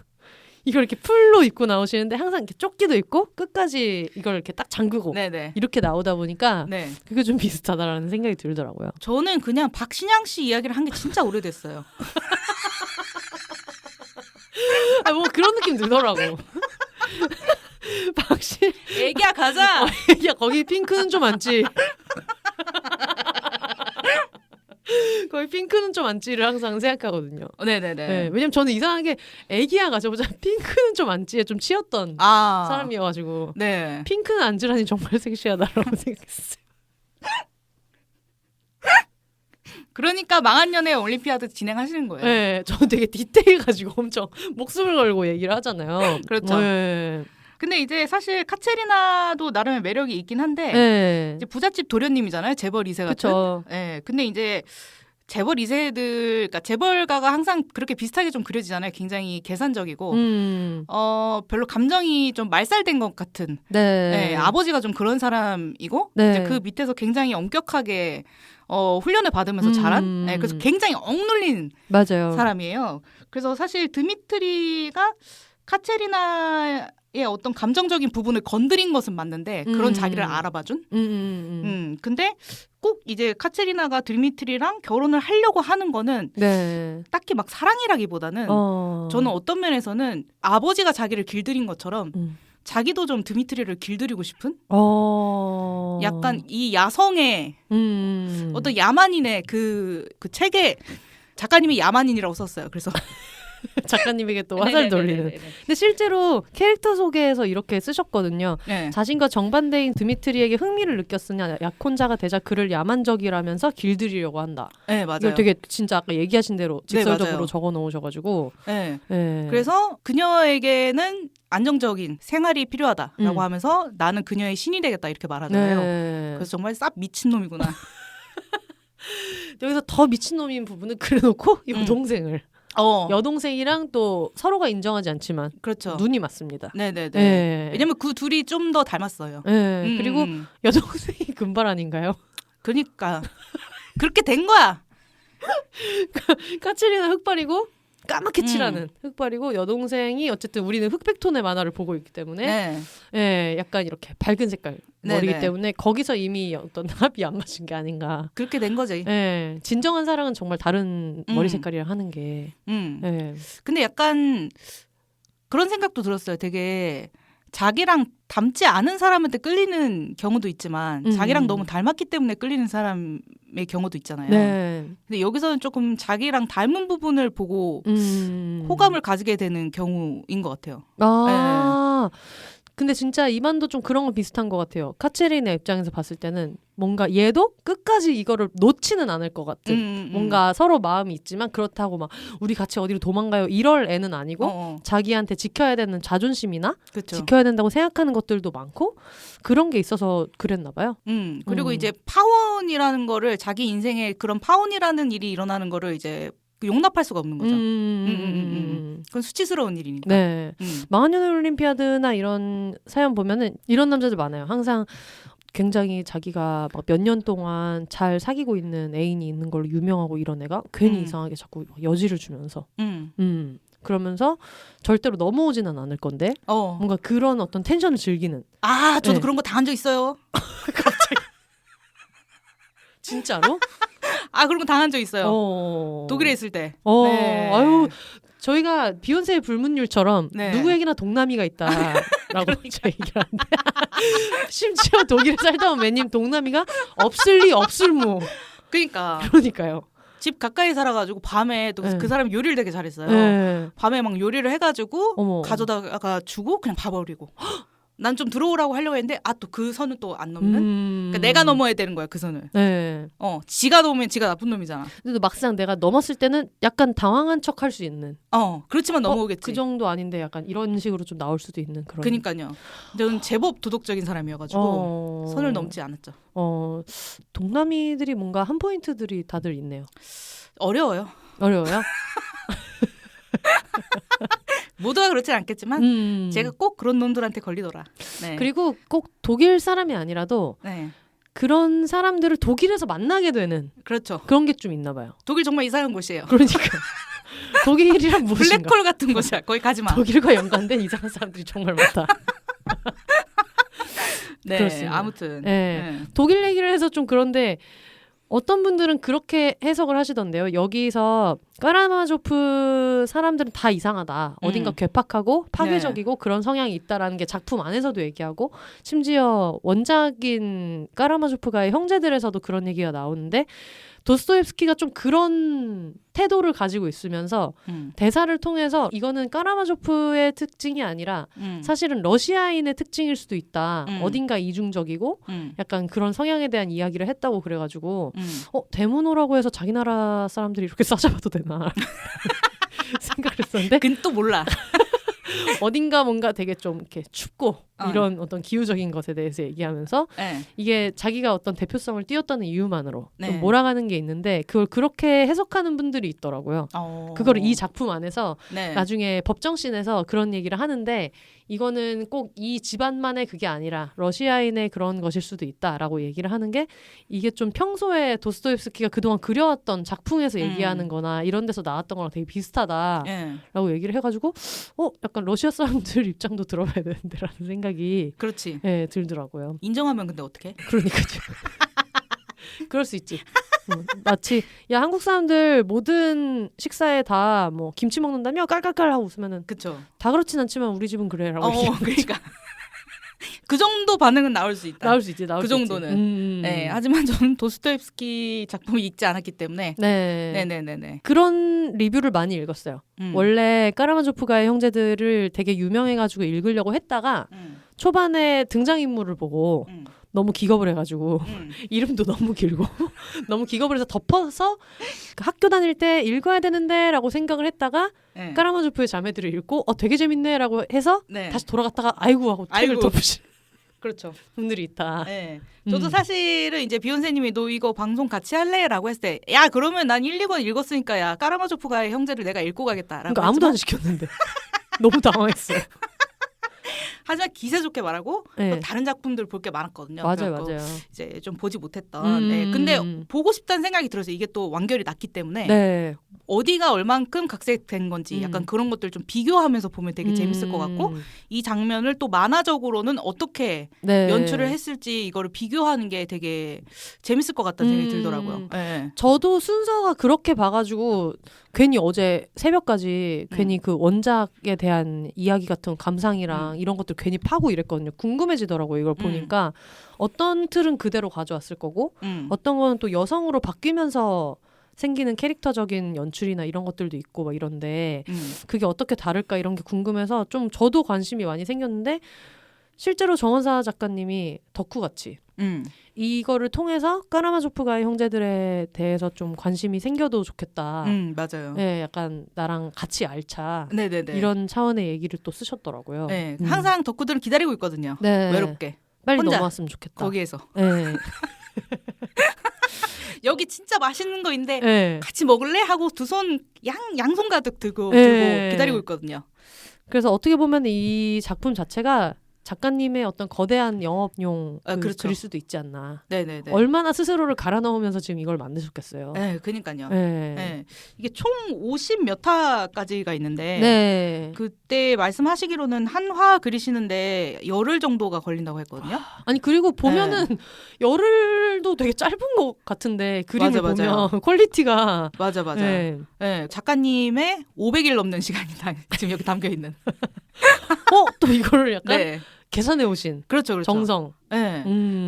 이걸 이렇게 풀로 입고 나오시는데 항상 이렇게 조끼도 입고 끝까지 이걸 이렇게 딱 잠그고 이렇게 나오다 보니까 그게 좀 비슷하다라는 생각이 들더라고요. 저는 그냥 박신양 씨 이야기를 한 게 진짜 오래됐어요. 뭐 그런 느낌 들더라고. 애기야 가자. 애기야 거기 핑크는 좀 많지. 거의 핑크는 좀 안지를 항상 생각하거든요. 왜냐면 저는 이상하게 애기야 가져보자 핑크는 좀 안지에 좀 치였던 사람이어가지고 핑크는 안지라니 정말 섹시하다라고 생각했어요. 그러니까 망한 연애 올림피아드 진행하시는 거예요. 저는 되게 디테일가지고 엄청 목숨을 걸고 얘기를 하잖아요. 그렇죠. 근데 이제 사실 카체리나도 나름의 매력이 있긴 한데 이제 부잣집 도련님이잖아요. 재벌 2세 같은. 근데 이제 재벌 2세들, 그러니까 재벌가가 항상 그렇게 비슷하게 좀 그려지잖아요. 굉장히 계산적이고, 별로 감정이 좀 말살된 것 같은. 네. 네, 아버지가 좀 그런 사람이고, 네. 이제 그 밑에서 굉장히 엄격하게 훈련을 받으면서 자란. 네, 그래서 굉장히 억눌린 맞아요. 사람이에요. 그래서 사실 드미트리가 카체리나의 어떤 감정적인 부분을 건드린 것은 맞는데 그런 자기를 알아봐준. 근데 꼭 이제 카체리나가 드미트리랑 결혼을 하려고 하는 거는 네. 딱히 막 사랑이라기보다는 저는 어떤 면에서는 아버지가 자기를 길들인 것처럼 자기도 좀 드미트리를 길들이고 싶은 약간 이 야성의 어떤 야만인의 그 책에 작가님이 야만인이라고 썼어요. 그래서 작가님에게 또 화살 돌리는. 근데 실제로 캐릭터 소개에서 이렇게 쓰셨거든요. 네. 자신과 정반대인 드미트리에게 흥미를 느꼈으냐 약혼자가 되자 그를 야만적이라면서 길들이려고 한다. 네, 맞아요. 이걸 되게 진짜 아까 얘기하신 대로 직설적으로 적어 놓으셔가지고. 네. 네. 그래서 그녀에게는 안정적인 생활이 필요하다라고 하면서 나는 그녀의 신이 되겠다 이렇게 말하잖아요. 네. 그래서 정말 쌉 미친놈이구나. 여기서 더 미친놈인 부분은 그래놓고 여동생을. 여동생이랑 또 서로가 인정하지 않지만 그렇죠. 눈이 맞습니다. 네네네. 네. 왜냐면 그 둘이 좀 더 닮았어요. 네. 그리고 여동생이 금발 아닌가요? 그러니까 그렇게 된 거야. 카체리나 흑발이고 까맣게 칠하는 흑발이고 여동생이 어쨌든 우리는 흑백톤의 만화를 보고 있기 때문에 약간 이렇게 밝은 색깔 머리이기 때문에 거기서 이미 어떤 합이 안 맞은 게 아닌가. 그렇게 된 거지. 네, 진정한 사랑은 정말 다른 머리 색깔이라 하는 게. 근데 약간 그런 생각도 들었어요. 되게 자기랑 닮지 않은 사람한테 끌리는 경우도 있지만 자기랑 너무 닮았기 때문에 끌리는 사람의 경우도 있잖아요. 네. 근데 여기서는 조금 자기랑 닮은 부분을 보고 호감을 가지게 되는 경우인 것 같아요. 근데 진짜 이만도 좀 그런 건 비슷한 것 같아요. 카체리나 입장에서 봤을 때는 뭔가 얘도 끝까지 이거를 놓지는 않을 것 같은 뭔가 서로 마음이 있지만 그렇다고 막 우리 같이 어디로 도망가요 이럴 애는 아니고 자기한테 지켜야 되는 자존심이나 그쵸. 지켜야 된다고 생각하는 것들도 많고 그런 게 있어서 그랬나 봐요. 그리고 이제 파혼이라는 거를 자기 인생에 그런 파혼이라는 일이 일어나는 거를 이제 용납할 수가 없는 거죠. 그건 수치스러운 일이니까. 네. 망원연애 올림피아드나 이런 사연 보면은 이런 남자들 많아요. 항상 굉장히 자기가 막 몇 년 동안 잘 사귀고 있는 애인이 있는 걸로 유명하고 이런 애가 괜히 이상하게 자꾸 여지를 주면서 그러면서 절대로 넘어오지는 않을 건데 뭔가 그런 어떤 텐션을 즐기는. 저도 그런 거 당한 적 있어요. 갑자기. 진짜로? 그런 거 당한 적 있어요. 독일에 있을 때. 네. 아유, 저희가 비욘세의 불문율처럼 누구에게나 동남이가 있다라고 저 얘기를 하는데 심지어 독일에 살다 온 매님 동남이가 없을 리 없을무. 그러니까요. 집 가까이 살아가지고 밤에 또 그 사람이 요리를 되게 잘했어요. 밤에 막 요리를 해가지고 가져다가 주고 그냥 봐버리고. 난 좀 들어오라고 하려고 했는데 또 그 선을 또 안 넘는. 그러니까 내가 넘어야 되는 거야 그 선을. 지가 넘으면 지가 나쁜 놈이잖아. 근데 막상 내가 넘었을 때는 약간 당황한 척 할 수 있는. 그렇지만 넘어오겠지. 그 정도 아닌데 약간 이런 식으로 좀 나올 수도 있는 그런. 그러니까요. 저는 제법 도덕적인 사람이어가지고 선을 넘지 않았죠. 동남이들이 뭔가 한 포인트들이 다들 있네요. 어려워요? 모두가 그렇진 않겠지만 제가 꼭 그런 놈들한테 걸리더라. 네. 그리고 꼭 독일 사람이 아니라도 그런 사람들을 독일에서 만나게 되는 그렇죠. 그런 게 좀 있나 봐요. 독일 정말 이상한 곳이에요. 그러니까 독일이란 무엇인가. 블랙홀 같은 곳이야. 거기 가지 마. 독일과 연관된 이상한 사람들이 정말 많다. 네, 그렇습니다. 아무튼 독일 얘기를 해서 좀 그런데 어떤 분들은 그렇게 해석을 하시던데요. 여기서 까라마조프 사람들은 다 이상하다. 어딘가 괴팍하고 파괴적이고 그런 성향이 있다라는 게 작품 안에서도 얘기하고 심지어 원작인 까라마조프가의 형제들에서도 그런 얘기가 나오는데 도스토옙스키가 좀 그런 태도를 가지고 있으면서 대사를 통해서 이거는 까라마조프의 특징이 아니라 사실은 러시아인의 특징일 수도 있다. 어딘가 이중적이고 약간 그런 성향에 대한 이야기를 했다고 그래가지고 데모노라고 해서 자기 나라 사람들이 이렇게 싸잡아도 되나 생각을 했었는데 근데 또 몰라. 어딘가 뭔가 되게 좀 이렇게 춥고 이런 어떤 기후적인 것에 대해서 얘기하면서 이게 자기가 어떤 대표성을 띄웠다는 이유만으로 좀 몰아가는 게 있는데 그걸 그렇게 해석하는 분들이 있더라고요. 그거를 이 작품 안에서 나중에 법정씬에서 그런 얘기를 하는데 이거는 꼭 이 집안만의 그게 아니라 러시아인의 그런 것일 수도 있다라고 얘기를 하는 게 이게 좀 평소에 도스토옙스키가 그동안 그려왔던 작품에서 얘기하는 거나 이런 데서 나왔던 거랑 되게 비슷하다라고 얘기를 해가지고 약간 러시아 사람들 입장도 들어봐야 되는데라는 생각이 그렇지. 들더라고요. 인정하면 근데 어떡해? 그러니까요. 그럴 수 있지. 마치 야 한국 사람들 모든 식사에 다 뭐 김치 먹는다며 깔깔깔 하고 웃으면은 그쵸. 다 그렇진 않지만 우리 집은 그래라고 그러니까 그 정도 반응은 나올 수 있다. 나올 수 있지. 그 정도는. 네. 하지만 저는 도스토옙스키 작품을 읽지 않았기 때문에 네네네네. 그런 리뷰를 많이 읽었어요. 원래 까라마조프가의 형제들을 되게 유명해가지고 읽으려고 했다가 초반에 등장인물을 보고 너무 기겁을 해가지고 이름도 너무 길고 너무 기겁을 해서 덮어서 학교 다닐 때 읽어야 되는데 라고 생각을 했다가 까라마조프의 자매들을 읽고 되게 재밌네 라고 해서 다시 돌아갔다가 아이고 하고 책을 덮으신 그렇죠. 분들이 있다. 네. 저도 사실은 이제 비욘세님이 너 이거 방송 같이 할래? 라고 했을 때 야 그러면 난 1, 2권 읽었으니까 야 까라마조프가의 형제를 내가 읽고 가겠다. 그러니까 아무도 안 시켰는데 너무 당황했어요. 하지만 기세 좋게 말하고 다른 작품들 볼 게 많았거든요. 맞아요. 이제 좀 보지 못했던. 근데 보고 싶다는 생각이 들어서 이게 또 완결이 났기 때문에 어디가 얼만큼 각색된 건지 약간 그런 것들 좀 비교하면서 보면 되게 재밌을 것 같고 이 장면을 또 만화적으로는 어떻게 연출을 했을지 이거를 비교하는 게 되게 재밌을 것 같다는 생각이 들더라고요. 저도 순서가 그렇게 봐가지고 괜히 어제 새벽까지 괜히 그 원작에 대한 이야기 같은 감상이랑 이런 것들 괜히 파고 이랬거든요. 궁금해지더라고요. 이걸 보니까 어떤 틀은 그대로 가져왔을 거고 어떤 거는 또 여성으로 바뀌면서 생기는 캐릭터적인 연출이나 이런 것들도 있고 막 이런데 그게 어떻게 다를까 이런 게 궁금해서 좀 저도 관심이 많이 생겼는데 실제로 정원사 작가님이 덕후같이 이거를 통해서 까라마조프가의 형제들에 대해서 좀 관심이 생겨도 좋겠다. 맞아요. 네, 약간 나랑 같이 알자. 네네네. 이런 차원의 얘기를 또 쓰셨더라고요. 네, 항상 덕후들은 기다리고 있거든요. 외롭게. 빨리 혼자 넘어왔으면 좋겠다. 거기에서. 네. 여기 진짜 맛있는 거 있는데 같이 먹을래? 하고 두 손 양손 가득 들고 기다리고 있거든요. 그래서 어떻게 보면 이 작품 자체가 작가님의 어떤 거대한 영업용 그렇죠. 그릴 수도 있지 않나. 네네네. 얼마나 스스로를 갈아 넣으면서 지금 이걸 만드셨겠어요. 네, 그러니까요. 이게 총 50 몇 화까지가 있는데 그때 말씀하시기로는 한 화 그리시는데 열흘 정도가 걸린다고 했거든요. 아니 그리고 보면은 열흘도 되게 짧은 것 같은데 그림을 보면 퀄리티가 맞아. 작가님의 500일 넘는 시간이 지금 여기 담겨 있는. 또 이거를 약간 계산해 오신 그렇죠. 정성.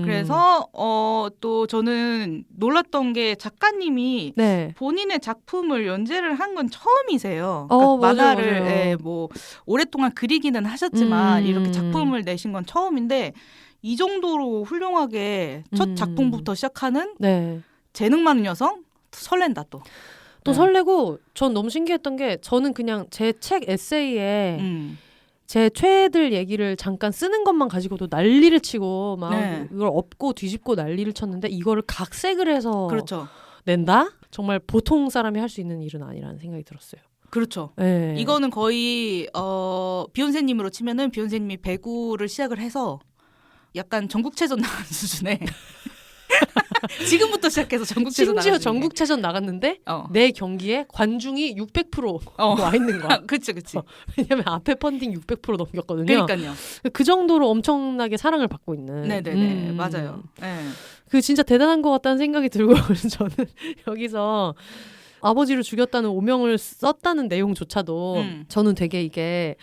그래서 또 저는 놀랐던 게 작가님이 본인의 작품을 연재를 한 건 처음이세요. 그러니까 만화를 뭐 오랫동안 그리기는 하셨지만 이렇게 작품을 내신 건 처음인데 이 정도로 훌륭하게 첫 작품부터 시작하는 재능 많은 여성 설렌다 또. 또 설레고 전 너무 신기했던 게 저는 그냥 제 책 에세이에 제 최애들 얘기를 잠깐 쓰는 것만 가지고도 난리를 치고 막 이걸 엎고 뒤집고 난리를 쳤는데 이거를 각색을 해서 낸다? 정말 보통 사람이 할 수 있는 일은 아니라는 생각이 들었어요. 그렇죠. 이거는 거의 비욘세님으로 치면은 비욘세님이 배구를 시작을 해서 약간 전국체전 나간 수준의 지금부터 시작해서 전국체전 심지어 전국체전 나갔는데 내 경기에 관중이 600% 와 있는 거야. 그치. 왜냐면 앞에 펀딩 600% 넘겼거든요. 그러니까요. 그 정도로 엄청나게 사랑을 받고 있는. 네네네. 맞아요. 그 진짜 대단한 것 같다는 생각이 들고 저는 여기서 아버지를 죽였다는 오명을 썼다는 내용조차도 저는 되게 이게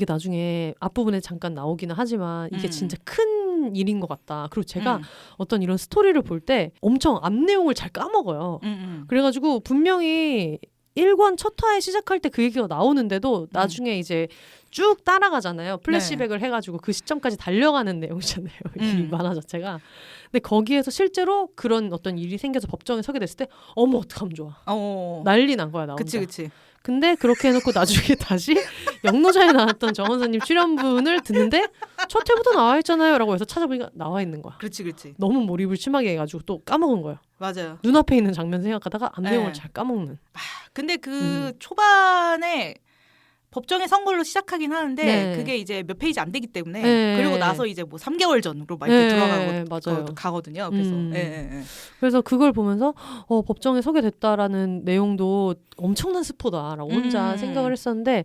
나중에 앞부분에 잠깐 나오기는 하지만 이게 진짜 큰 일인 것 같다. 그리고 제가 어떤 이런 스토리를 볼 때 엄청 앞 내용을 잘 까먹어요. 그래가지고 분명히 1권 첫 화에 시작할 때 그 얘기가 나오는데도 나중에 이제 쭉 따라가잖아요. 플래시백을 해가지고 그 시점까지 달려가는 내용이잖아요. 이 만화 자체가. 근데 거기에서 실제로 그런 어떤 일이 생겨서 법정에 서게 됐을 때 어머 어떡하면 좋아. 난리 난 거야 나 혼자. 그치. 근데 그렇게 해놓고 나중에 다시 영노자에 나왔던 정원사님 출연분을 듣는데 첫 회부터 나와 있잖아요 라고 해서 찾아보니까 나와 있는 거야. 그렇지. 너무 몰입을 심하게 해가지고 또 까먹은 거예요. 맞아요. 눈앞에 있는 장면 생각하다가 앞 내용을 잘 까먹는. 근데 그 초반에 법정의 선거로 시작하긴 하는데 그게 이제 몇 페이지 안 되기 때문에 그리고 나서 이제 뭐 3개월 전으로 막 이렇게 가거든요. 그래서 그래서 그걸 보면서 법정에 서게 됐다라는 내용도 엄청난 스포다라고 혼자 생각을 했었는데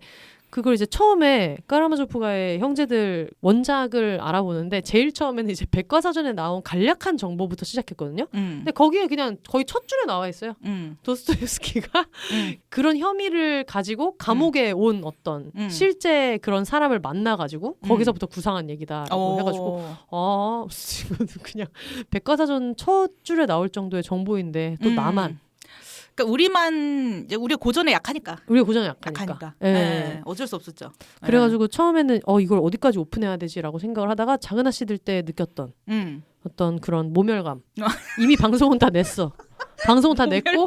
그걸 이제 처음에 까라마조프가의 형제들 원작을 알아보는데 제일 처음에는 이제 백과사전에 나온 간략한 정보부터 시작했거든요. 근데 거기에 그냥 거의 첫 줄에 나와 있어요. 도스토옙스키가 그런 혐의를 가지고 감옥에 온 어떤 실제 그런 사람을 만나가지고 거기서부터 구상한 얘기다라고 해가지고 이거는 그냥 백과사전 첫 줄에 나올 정도의 정보인데 또 나만 그러니까 우리가 고전에 약하니까. 우리가 고전에 약하니까. 어쩔 수 없었죠. 그래가지고 처음에는 이걸 어디까지 오픈해야 되지라고 생각을 하다가 작은 아씨 들 때 느꼈던 어떤 그런 모멸감. 이미 방송은 다 냈어. 방송은 다 냈고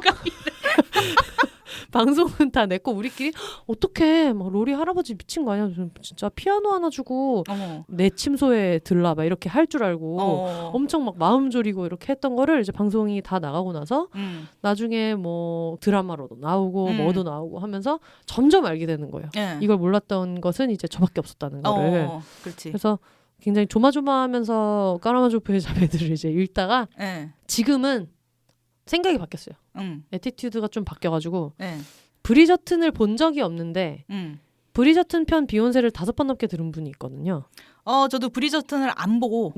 방송은 다 냈고 우리끼리 어떡해 막 로리 할아버지 미친 거 아니야 진짜 피아노 하나 주고 내 침소에 들라 막 이렇게 할 줄 알고 엄청 막 마음 졸이고 이렇게 했던 거를 이제 방송이 다 나가고 나서 나중에 뭐 드라마로도 나오고 뭐도 나오고 하면서 점점 알게 되는 거예요. 이걸 몰랐던 것은 이제 저밖에 없었다는 거를. 그래서 굉장히 조마조마하면서 까라마조프의 자매들을 이제 읽다가 지금은 생각이 바뀌었어요. 애티튜드가 좀 바뀌어가지고 브리저튼을 본 적이 없는데 브리저튼 편 비욘세를 5번 넘게 들은 분이 있거든요. 저도 브리저튼을 안 보고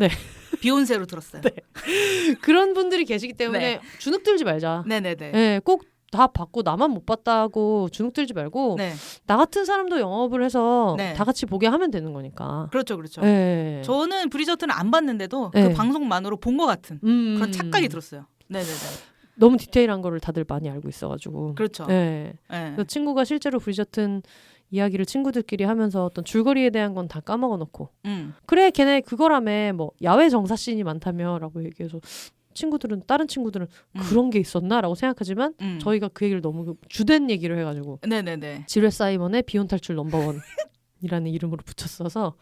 비욘세로 들었어요. 그런 분들이 계시기 때문에 주눅 들지 말자. 꼭 다 봤고 나만 못 봤다고 주눅 들지 말고 나 같은 사람도 영업을 해서 다 같이 보게 하면 되는 거니까. 그렇죠. 저는 브리저튼을 안 봤는데도 그 방송만으로 본 것 같은 그런 착각이 들었어요. 너무 디테일한 거를 다들 많이 알고 있어가지고. 그렇죠. 그 친구가 실제로 브리저튼 이야기를 친구들끼리 하면서 어떤 줄거리에 대한 건 다 까먹어 놓고 그래 걔네 그거라며 뭐 야외 정사씬이 많다며 라고 얘기해서 다른 친구들은 그런 게 있었나? 라고 생각하지만 저희가 그 얘기를 너무 주된 얘기를 해가지고 지뢰 사이먼의 비혼 탈출 넘버원 이라는 이름으로 붙였어서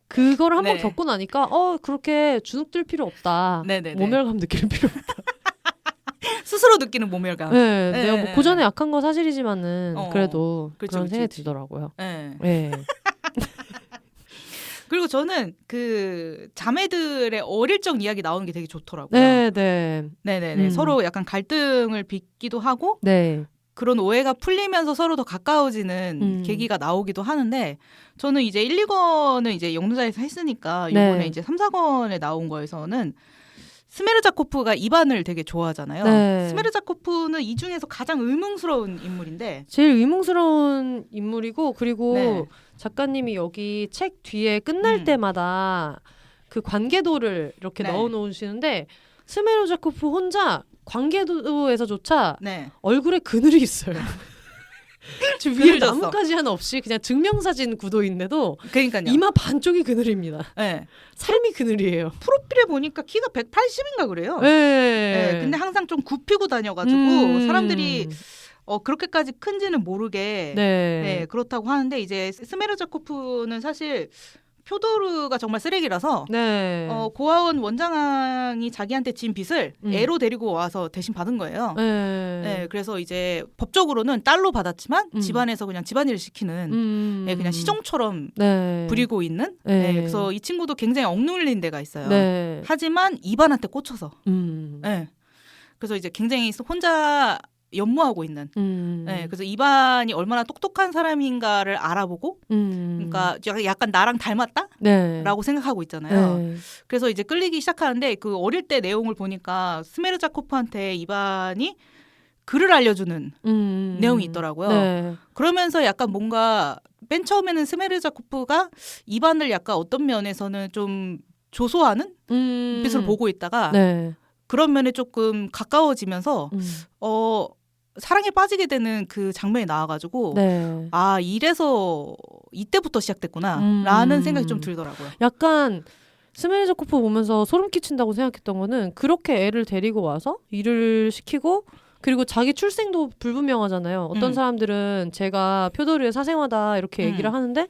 그걸 한번 겪고 나니까 그렇게 주눅 들 필요 없다. 모멸감 느낄 필요 없다. 스스로 느끼는 모멸감. 내가 뭐 고전에 약한 건 사실이지만은 그래도 그런 생각이 들더라고요. 그리고 저는 그 자매들의 어릴 적 이야기 나오는 게 되게 좋더라고요. 서로 약간 갈등을 빚기도 하고 그런 오해가 풀리면서 서로 더 가까워지는 계기가 나오기도 하는데 저는 이제 1, 2권을 이제 영노자에서 했으니까 이번에 이제 3, 4권에 나온 거에서는 스메르자코프가 이반을 되게 좋아하잖아요. 스메르자코프는 이 중에서 가장 의문스러운 인물인데 제일 의문스러운 인물이고 그리고 작가님이 여기 책 뒤에 끝날 때마다 그 관계도를 이렇게 넣어놓으시는데 스메르자코프 혼자 관계도에서조차 얼굴에 그늘이 있어요. 지금 위에 나뭇가지 하나 없이 그냥 증명사진 구도인데도 그러니까요. 이마 반쪽이 그늘입니다. 삶이 그늘이에요. 프로필에 보니까 키가 180인가 그래요. 근데 항상 좀 굽히고 다녀가지고 사람들이 그렇게까지 큰지는 모르게 그렇다고 하는데 이제 스메르자코프는 사실 표도르가 정말 쓰레기라서 고아원 원장이 자기한테 진 빚을 애로 데리고 와서 대신 받은 거예요. 그래서 이제 법적으로는 딸로 받았지만 집안에서 그냥 집안일을 시키는 그냥 시종처럼 부리고 있는 그래서 이 친구도 굉장히 억눌린 데가 있어요. 하지만 이반한테 꽂혀서 그래서 이제 굉장히 혼자 연모하고 있는. 그래서 이반이 얼마나 똑똑한 사람인가를 알아보고, 그러니까 약간 나랑 닮았다라고 생각하고 있잖아요. 그래서 이제 끌리기 시작하는데 그 어릴 때 내용을 보니까 스메르자코프한테 이반이 글을 알려주는 내용이 있더라고요. 그러면서 약간 뭔가 맨 처음에는 스메르자코프가 이반을 약간 어떤 면에서는 좀 조소하는 빛으로 보고 있다가 그런 면에 조금 가까워지면서 사랑에 빠지게 되는 그 장면이 나와가지고 이래서 이때부터 시작됐구나 라는 생각이 좀 들더라고요. 약간 스메르자코프 보면서 소름 끼친다고 생각했던 거는 그렇게 애를 데리고 와서 일을 시키고 그리고 자기 출생도 불분명하잖아요. 어떤 사람들은 제가 표도류의 사생활다 이렇게 얘기를 하는데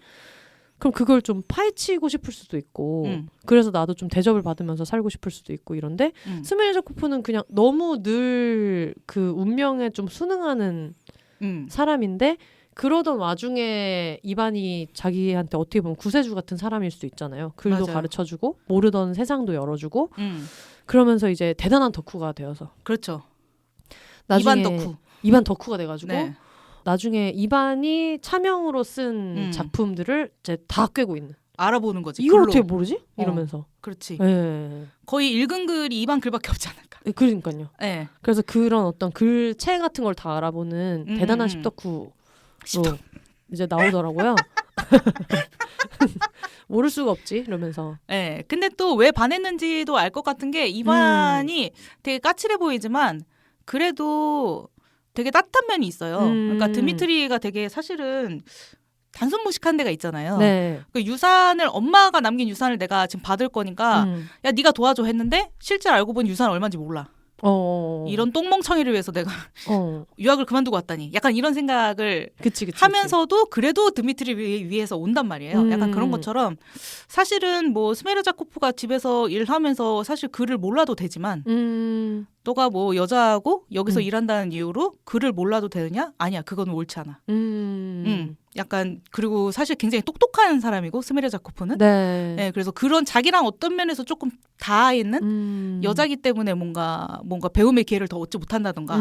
그럼 그걸 좀 파헤치고 싶을 수도 있고 그래서 나도 좀 대접을 받으면서 살고 싶을 수도 있고 이런데 스메르 자코프는 그냥 너무 늘 그 운명에 좀 순응하는 사람인데 그러던 와중에 이반이 자기한테 어떻게 보면 구세주 같은 사람일 수도 있잖아요. 글도 맞아요. 가르쳐주고 모르던 세상도 열어주고 그러면서 이제 대단한 덕후가 되어서 그렇죠. 나중에 이반 덕후가 돼가지고 네. 나중에 이반이 차명으로 쓴 작품들을 이제 다 꿰고 있는. 알아보는 거지. 이걸 어떻게 모르지? 이러면서. 그렇지. 네. 거의 읽은 글이 이반 글밖에 없지 않을까. 네, 그러니까요. 네. 그래서 그런 어떤 글체 같은 걸 다 알아보는 대단한 십덕후로 이제 나오더라고요. 모를 수가 없지 이러면서. 네. 근데 또 왜 반했는지도 알 것 같은 게 이반이 되게 까칠해 보이지만 그래도 되게 따뜻한 면이 있어요. 그러니까 드미트리가 되게 사실은 단순무식한 데가 있잖아요. 네. 그 유산을 엄마가 남긴 유산을 내가 지금 받을 거니까 야 네가 도와줘 했는데 실제 알고 보니 유산 얼마인지 몰라. 이런 똥멍청이를 위해서 내가 유학을 그만두고 왔다니 약간 이런 생각을 하면서도 그래도 드미트리 위해서 온단 말이에요. 약간 그런 것처럼 사실은 뭐 스메르 자코프가 집에서 일하면서 사실 글을 몰라도 되지만 너가 뭐 여자하고 여기서 일한다는 이유로 글을 몰라도 되느냐? 아니야, 그건 옳지 않아. 약간 그리고 사실 굉장히 똑똑한 사람이고 스메르 자코프는 네, 그래서 그런 자기랑 어떤 면에서 조금 닿아 있는 여자기 때문에 뭔가 배움의 기회를 더 얻지 못한다던가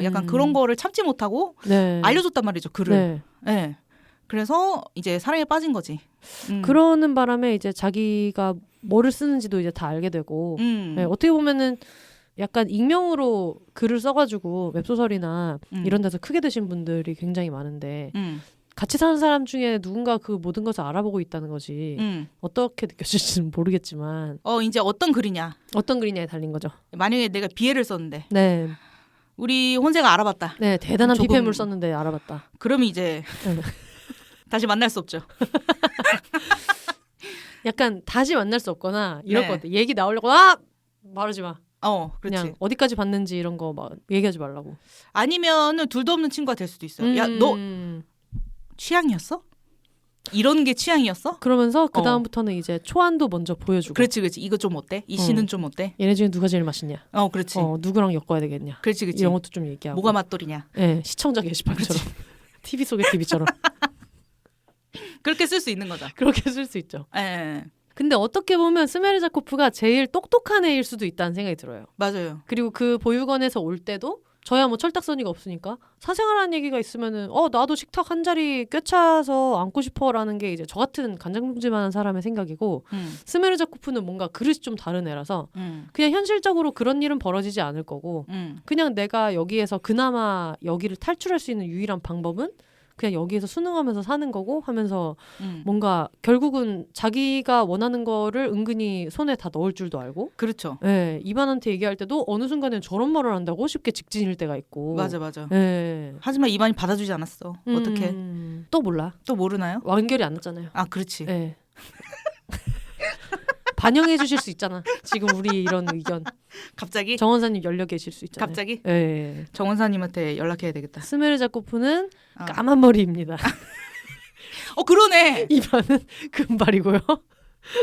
약간 그런 거를 참지 못하고 네. 알려줬단 말이죠, 글을. 네. 네. 그래서 이제 사랑에 빠진 거지. 그러는 바람에 이제 자기가 뭐를 쓰는지도 이제 다 알게 되고 네, 어떻게 보면은 약간 익명으로 글을 써가지고 웹소설이나 이런 데서 크게 되신 분들이 굉장히 많은데 같이 사는 사람 중에 누군가 그 모든 것을 알아보고 있다는 거지. 어떻게 느껴질지는 모르겠지만 이제 어떤 글이냐에 달린 거죠. 만약에 내가 비애를 썼는데 네. 우리 혼세가 알아봤다. 네, 대단한 비폐물 썼는데 알아봤다. 그러면 이제 다시 만날 수 없죠. 약간 다시 만날 수 없거나 이럴 것 같아. 얘기 나오려고 말하지 마. 그렇지. 그냥 어디까지 봤는지 이런 거 막 얘기하지 말라고. 아니면은 둘도 없는 친구가 될 수도 있어요. 야, 너 취향이었어? 이런 게 취향이었어? 그러면서 그 다음부터는 이제 초안도 먼저 보여주고. 그렇지. 이거 좀 어때? 이 시는 좀 어때? 얘네 중에 누가 제일 맛있냐? 그렇지. 누구랑 엮어야 되겠냐? 그렇지. 이런 것도 좀 얘기하고. 뭐가 맛돌이냐? 네, 시청자 게시판처럼. TV 속의 TV처럼. 그렇게 쓸 수 있는 거죠. 그렇게 쓸 수 있죠. 네. 근데 어떻게 보면 스메르 자코프가 제일 똑똑한 애일 수도 있다는 생각이 들어요. 맞아요. 그리고 그 보육원에서 올 때도 저야 뭐 철딱서니가 없으니까 사생활하는 얘기가 있으면은 나도 식탁 한 자리 꿰차서 앉고 싶어라는 게 이제 저 같은 간장동질만한 사람의 생각이고 스메르 자코프는 뭔가 그릇이 좀 다른 애라서 그냥 현실적으로 그런 일은 벌어지지 않을 거고 그냥 내가 여기에서 그나마 여기를 탈출할 수 있는 유일한 방법은 그냥 여기에서 순응하면서 사는 거고 하면서 뭔가 결국은 자기가 원하는 거를 은근히 손에 다 넣을 줄도 알고 그렇죠. 네, 이반한테 얘기할 때도 어느 순간엔 저런 말을 한다고 쉽게 직진일 때가 있고 맞아. 네. 하지만 이반이 받아주지 않았어. 어떻게? 또 몰라. 또 모르나요? 완결이 안 났잖아요. 아 그렇지. 네. 반영해 주실 수 있잖아. 지금 우리 이런 의견. 갑자기? 정원사님 열려 계실 수 있잖아요. 갑자기? 네. 정원사님한테 연락해야 되겠다. 스메르 자코프는 까만 머리입니다. 그러네. 이반은 금발이고요.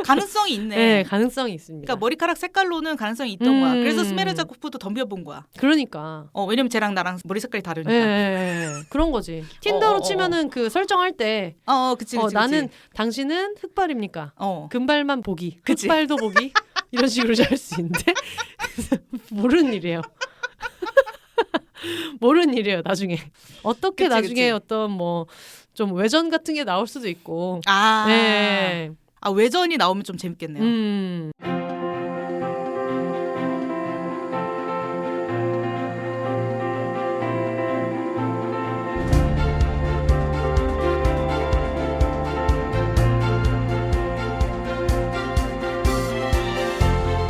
가능성이 있네. 네, 가능성이 있습니다. 그러니까 머리카락 색깔로는 가능성이 있던 거야. 그래서 스메르 자코프도 덤벼본 거야. 그러니까. 왜냐면 쟤랑 나랑 머리 색깔이 다르니까. 네, 그런 거지. 틴더로 치면은 그 설정할 때. 그치. 나는 당신은 흑발입니까? 금발만 보기. 그치. 흑발도 보기. 이런 식으로 할 수 있는데 모르는 일이에요. 모르는 일이에요. 나중에 어떻게 그치, 나중에 그치. 어떤 뭐 좀 외전 같은 게 나올 수도 있고. 네. 외전이 나오면 좀 재밌겠네요.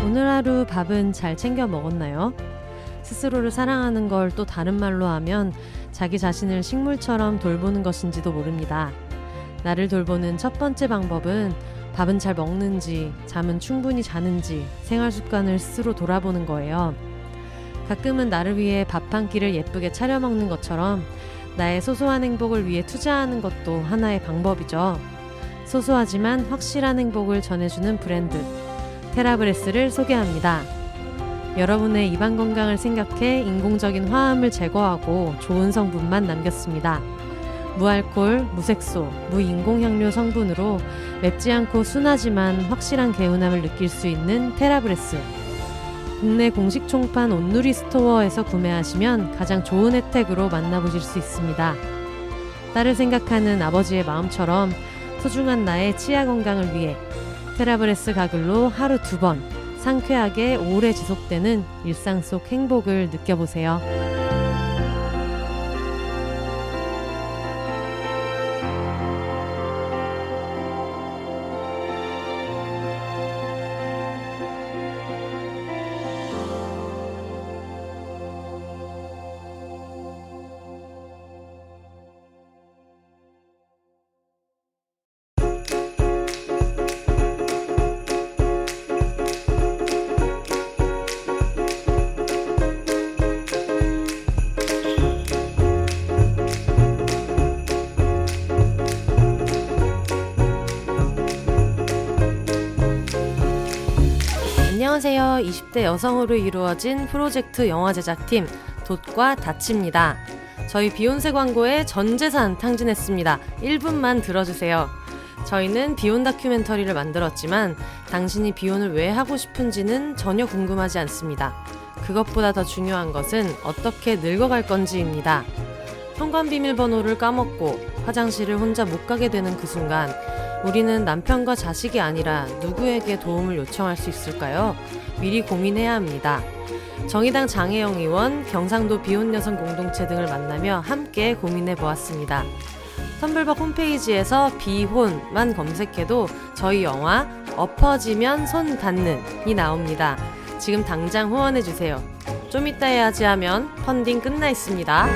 오늘 하루 밥은 잘 챙겨 먹었나요? 스스로를 사랑하는 걸 또 다른 말로 하면 자기 자신을 식물처럼 돌보는 것인지도 모릅니다. 나를 돌보는 첫 번째 방법은 밥은 잘 먹는지, 잠은 충분히 자는지 생활 습관을 스스로 돌아보는 거예요. 가끔은 나를 위해 밥 한 끼를 예쁘게 차려 먹는 것처럼 나의 소소한 행복을 위해 투자하는 것도 하나의 방법이죠. 소소하지만 확실한 행복을 전해주는 브랜드 테라브레스를 소개합니다. 여러분의 입안 건강을 생각해 인공적인 화합을 제거하고 좋은 성분만 남겼습니다. 무알콜, 무색소, 무인공향료 성분으로 맵지 않고 순하지만 확실한 개운함을 느낄 수 있는 테라브레스. 국내 공식 총판 온누리 스토어에서 구매하시면 가장 좋은 혜택으로 만나보실 수 있습니다. 딸을 생각하는 아버지의 마음처럼 소중한 나의 치아 건강을 위해 테라브레스 가글로 하루 2번 상쾌하게 오래 지속되는 일상 속 행복을 느껴보세요. 안녕하세요. 20대 여성으로 이루어진 프로젝트 영화 제작팀 돛과 다치입니다. 저희 비욘세 광고에 전 재산 탕진했습니다. 1분만 들어주세요. 저희는 비혼 다큐멘터리를 만들었지만 당신이 비혼을 왜 하고 싶은지는 전혀 궁금하지 않습니다. 그것보다 더 중요한 것은 어떻게 늙어갈 건지입니다. 현관 비밀번호를 까먹고 화장실을 혼자 못 가게 되는 그 순간 우리는 남편과 자식이 아니라 누구에게 도움을 요청할 수 있을까요? 미리 고민해야 합니다. 정의당 장혜영 의원, 경상도 비혼 여성 공동체 등을 만나며 함께 고민해 보았습니다. 텀블벅 홈페이지에서 비혼만 검색해도 저희 영화 엎어지면 손 닿는이 나옵니다. 지금 당장 후원해주세요. 좀 이따 해야지 하면 펀딩 끝나 있습니다.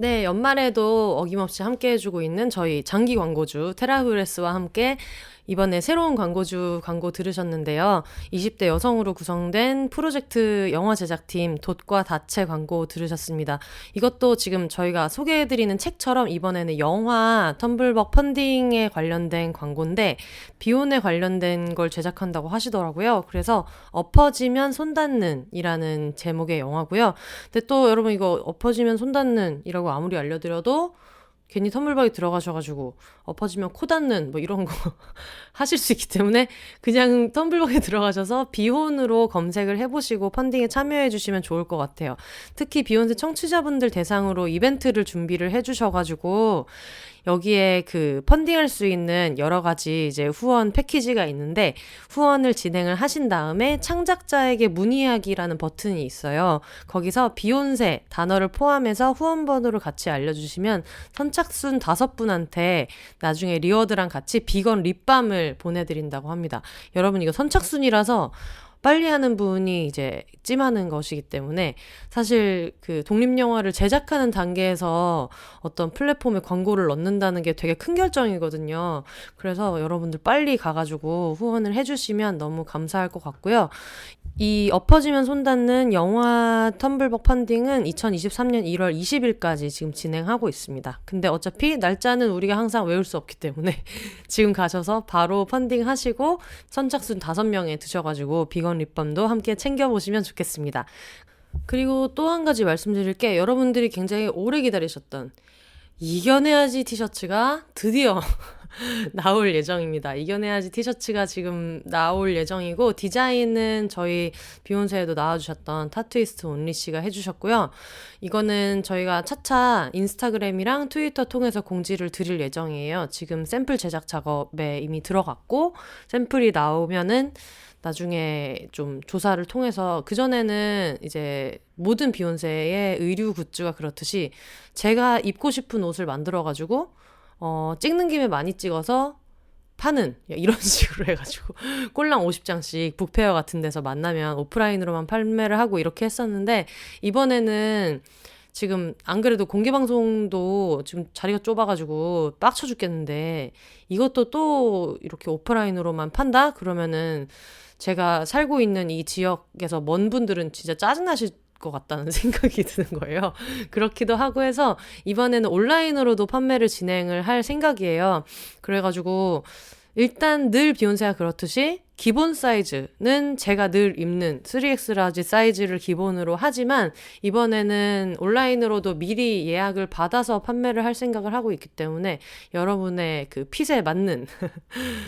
네, 연말에도 어김없이 함께 해주고 있는 저희 장기 광고주 테라브레스와 함께 이번에 새로운 광고주 광고 들으셨는데요. 20대 여성으로 구성된 프로젝트 영화 제작팀 돛과 다채 광고 들으셨습니다. 이것도 지금 저희가 소개해드리는 책처럼 이번에는 영화 텀블벅 펀딩에 관련된 광고인데 비혼에 관련된 걸 제작한다고 하시더라고요. 그래서 엎어지면 손 닿는 이라는 제목의 영화고요. 근데 또 여러분 이거 엎어지면 손 닿는 이라고 아무리 알려드려도 괜히 텀블벅에 들어가셔가지고 엎어지면 코 닿는 뭐 이런 거 하실 수 있기 때문에 그냥 텀블벅에 들어가셔서 비혼으로 검색을 해보시고 펀딩에 참여해 주시면 좋을 것 같아요. 특히 비욘세 청취자분들 대상으로 이벤트를 준비를 해주셔가지고 여기에 그 펀딩할 수 있는 여러 가지 이제 후원 패키지가 있는데 후원을 진행을 하신 다음에 창작자에게 문의하기라는 버튼이 있어요. 거기서 비욘세 단어를 포함해서 후원 번호를 같이 알려주시면 선착순 5분한테 나중에 리워드랑 같이 비건 립밤을 보내드린다고 합니다. 여러분 이거 선착순이라서 빨리 하는 분이 이제 찜하는 것이기 때문에 사실 그 독립영화를 제작하는 단계에서 어떤 플랫폼에 광고를 넣는다는 게 되게 큰 결정이거든요. 그래서 여러분들 빨리 가가지고 후원을 해주시면 너무 감사할 것 같고요. 이 엎어지면 손 닿는 영화 텀블벅 펀딩은 2023년 1월 20일까지 지금 진행하고 있습니다. 근데 어차피 날짜는 우리가 항상 외울 수 없기 때문에 지금 가셔서 바로 펀딩 하시고 선착순 5명에 드셔가지고 비건 립밤도 함께 챙겨보시면 좋겠습니다. 그리고 또 한 가지 말씀드릴 게 여러분들이 굉장히 오래 기다리셨던 이겨내야지 티셔츠가 드디어 나올 예정입니다. 이겨내야지 티셔츠가 지금 나올 예정이고 디자인은 저희 비욘세에도 나와주셨던 타투이스트 온리 씨가 해주셨고요. 이거는 저희가 차차 인스타그램이랑 트위터 통해서 공지를 드릴 예정이에요. 지금 샘플 제작 작업에 이미 들어갔고 샘플이 나오면은 나중에 좀 조사를 통해서 그전에는 이제 모든 비욘세의 의류 굿즈가 그렇듯이 제가 입고 싶은 옷을 만들어가지고 찍는 김에 많이 찍어서 파는 이런 식으로 해가지고 꼴랑 50장씩 북페어 같은 데서 만나면 오프라인으로만 판매를 하고 이렇게 했었는데 이번에는 지금 안 그래도 공개방송도 지금 자리가 좁아가지고 빡쳐 죽겠는데 이것도 또 이렇게 오프라인으로만 판다? 그러면은 제가 살고 있는 이 지역에서 먼 분들은 진짜 짜증나실 것 같다는 생각이 드는 거예요. 그렇기도 하고 해서 이번에는 온라인으로도 판매를 진행을 할 생각이에요. 그래가지고 일단 늘 비욘세가 그렇듯이 기본 사이즈는 제가 늘 입는 3X 라지 사이즈를 기본으로 하지만 이번에는 온라인으로도 미리 예약을 받아서 판매를 할 생각을 하고 있기 때문에 여러분의 그 핏에 맞는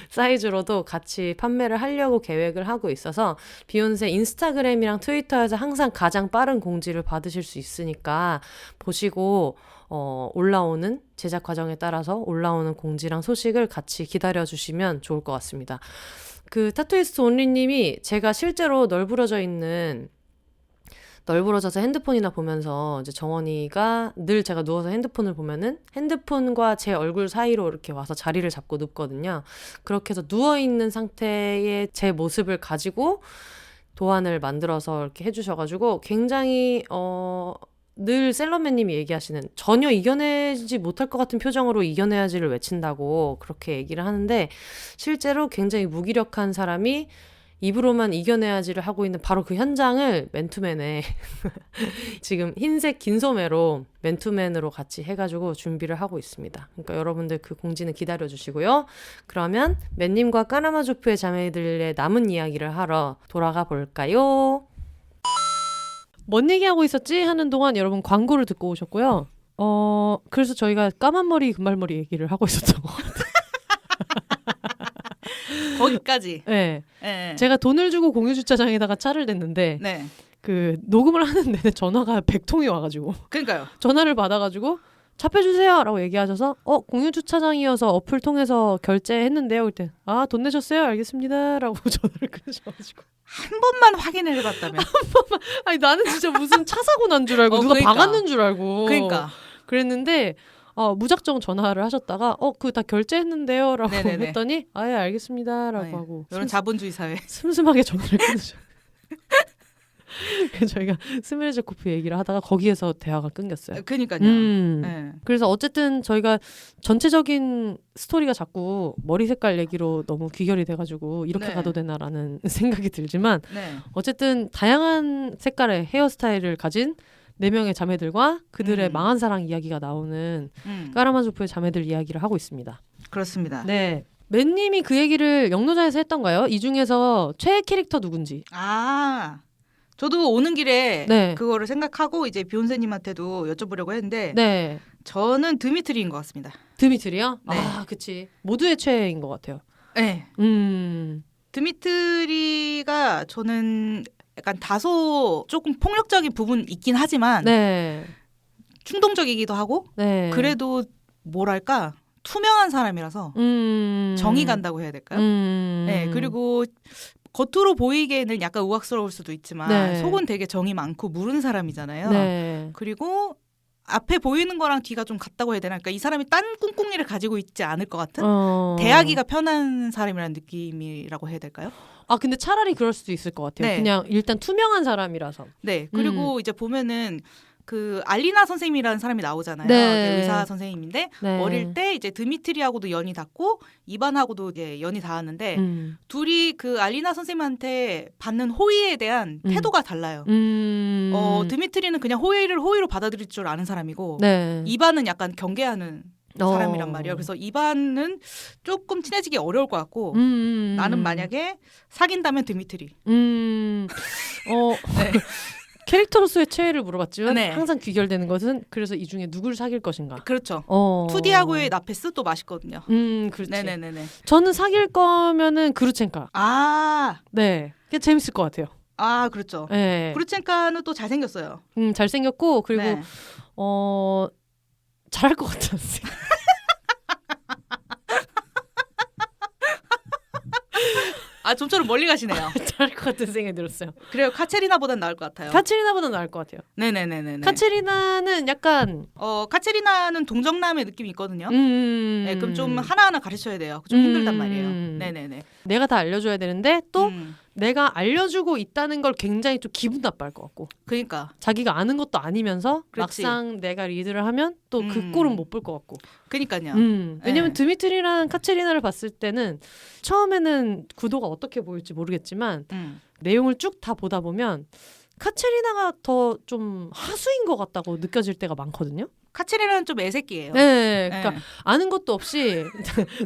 사이즈로도 같이 판매를 하려고 계획을 하고 있어서 비욘세 인스타그램이랑 트위터에서 항상 가장 빠른 공지를 받으실 수 있으니까 보시고 올라오는 제작 과정에 따라서 올라오는 공지랑 소식을 같이 기다려주시면 좋을 것 같습니다. 그 타투이스트 온리님이 제가 실제로 널브러져서 핸드폰이나 보면서 이제 정원이가 늘 제가 누워서 핸드폰을 보면은 핸드폰과 제 얼굴 사이로 이렇게 와서 자리를 잡고 눕거든요. 그렇게 해서 누워있는 상태의 제 모습을 가지고 도안을 만들어서 이렇게 해주셔가지고 굉장히 늘 셀러맨님이 얘기하시는 전혀 이겨내지 못할 것 같은 표정으로 이겨내야지를 외친다고 그렇게 얘기를 하는데 실제로 굉장히 무기력한 사람이 입으로만 이겨내야지를 하고 있는 바로 그 현장을 맨투맨에 지금 흰색 긴 소매로 맨투맨으로 같이 해가지고 준비를 하고 있습니다. 그러니까 여러분들 그 공지는 기다려주시고요. 그러면 맨님과 까라마조프의 자매들의 남은 이야기를 하러 돌아가 볼까요? 뭔 얘기하고 있었지? 하는 동안 여러분 광고를 듣고 오셨고요. 그래서 저희가 까만머리 금발머리 얘기를 하고 있었던 것 같아요. 거기까지. 네. 제가 돈을 주고 공유주차장에다가 차를 댔는데 네. 그 녹음을 하는 내내 전화가 100통이 와가지고 그러니까요. 전화를 받아가지고 차 빼주세요 라고 얘기하셔서 공유주차장이어서 어플 통해서 결제했는데요. 그때 돈 내셨어요? 알겠습니다 라고 전화를 끊으셔가지고 한 번만 확인을 해봤다면 한 번만. 아니 나는 진짜 무슨 차 사고 난 줄 알고 누가 그러니까. 박았는 줄 알고 그러니까 그랬는데 무작정 전화를 하셨다가 그거 다 결제했는데요 라고 네네네. 했더니 예 알겠습니다 라고 하고 이런 자본주의 사회 슴슴하게 전화를 끊으셔. 저희가 스미르제 코프 얘기를 하다가 거기에서 대화가 끊겼어요. 그러니까요. 네. 그래서 어쨌든 저희가 전체적인 스토리가 자꾸 머리 색깔 얘기로 너무 귀결이 돼가지고 이렇게 네. 가도 되나라는 생각이 들지만 네. 어쨌든 다양한 색깔의 헤어스타일을 가진 4명의 자매들과 그들의 망한 사랑 이야기가 나오는 까라마조프의 자매들 이야기를 하고 있습니다. 그렇습니다. 네. 맨님이 그 얘기를 영노자에서 했던가요? 이 중에서 최애 캐릭터 누군지. 저도 오는 길에 네. 그거를 생각하고 이제 비욘세님한테도 여쭤보려고 했는데 네. 저는 드미트리인 것 같습니다. 드미트리요? 네. 그치. 모두의 최애인 것 같아요. 네. 드미트리가 저는 약간 다소 조금 폭력적인 부분 있긴 하지만 네. 충동적이기도 하고 네. 그래도 뭐랄까 투명한 사람이라서 정이 간다고 해야 될까요? 네. 그리고 겉으로 보이기에는 약간 우악스러울 수도 있지만 네. 속은 되게 정이 많고 무른 사람이잖아요. 네. 그리고 앞에 보이는 거랑 뒤가 좀 같다고 해야 되나? 그러니까 이 사람이 딴 꿍꿍이를 가지고 있지 않을 것 같은 대하기가 편한 사람이라는 느낌이라고 해야 될까요? 근데 차라리 그럴 수도 있을 것 같아요. 네. 그냥 일단 투명한 사람이라서. 네. 그리고 이제 보면은 그 알리나 선생님이라는 사람이 나오잖아요. 네. 의사 선생님인데 네. 어릴 때 이제 드미트리하고도 연이 닿고 이반하고도 이제 연이 닿았는데 둘이 그 알리나 선생님한테 받는 호의에 대한 태도가 달라요. 드미트리는 그냥 호의로 받아들일 줄 아는 사람이고 네. 이반은 약간 경계하는 사람이란 말이에요. 그래서 이반은 조금 친해지기 어려울 것 같고 나는 만약에 사귄다면 드미트리. 네. 캐릭터로서의 최애를 물어봤지만 네. 항상 귀결되는 것은 그래서 이 중에 누구를 사귈 것인가. 그렇죠. 투디하고의 나페스 또 맛있거든요. 그렇지. 네네네네. 저는 사귈 거면은 그루첸카. 네, 그게 재밌을 것 같아요. 그렇죠. 네. 그루첸카는 또 잘생겼어요. 잘생겼고 그리고 네. 잘할 것 같은 생각. 좀처럼 멀리 가시네요. 잘할 것 같은 생각이 들었어요. 그래요. 카체리나보단 나을 것 같아요. 카체리나보단 나을 것 같아요. 네네네네. 카체리나는 약간 카체리나는 동정남의 느낌이 있거든요. 네, 그럼 좀 하나하나 가르쳐야 돼요. 좀 힘들단 말이에요. 네네네. 내가 다 알려줘야 되는데 또 내가 알려주고 있다는 걸 굉장히 좀 기분 나빠할 것 같고. 그러니까 자기가 아는 것도 아니면서 그렇지. 막상 내가 리드를 하면 또 그 꼴은 못 볼 것 같고. 그러니까요. 왜냐면 드미트리랑 카체리나를 봤을 때는 처음에는 구도가 어떻게 보일지 모르겠지만 내용을 쭉 다 보다 보면 카체리나가 더 좀 하수인 것 같다고 느껴질 때가 많거든요. 카체리나는 좀 애새끼예요. 네, 그러니까 아는 것도 없이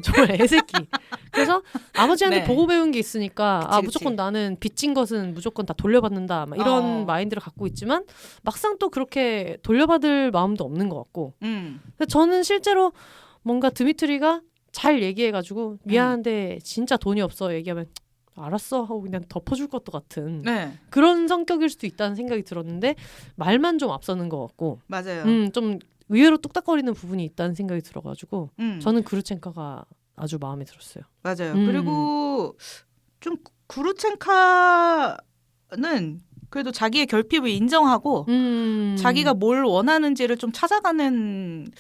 정말 애새끼. 그래서 아버지한테 보고 배운 게 있으니까 그치. 무조건 나는 빚진 것은 무조건 다 돌려받는다 막 이런 마인드를 갖고 있지만 막상 또 그렇게 돌려받을 마음도 없는 것 같고. 근데 저는 실제로 뭔가 드미트리가 잘 얘기해가지고 미안한데 진짜 돈이 없어 얘기하면 알았어 하고 그냥 덮어줄 것도 같은 그런 성격일 수도 있다는 생각이 들었는데 말만 좀 앞서는 것 같고 맞아요. 좀 의외로 뚝딱거리는 부분이 있다는 생각이 들어가지고 저는 그루첸카가 아주 마음에 들었어요. 맞아요. 그리고 좀 그루첸카는 그래도 자기의 결핍을 인정하고 자기가 뭘 원하는지를 좀 찾아가는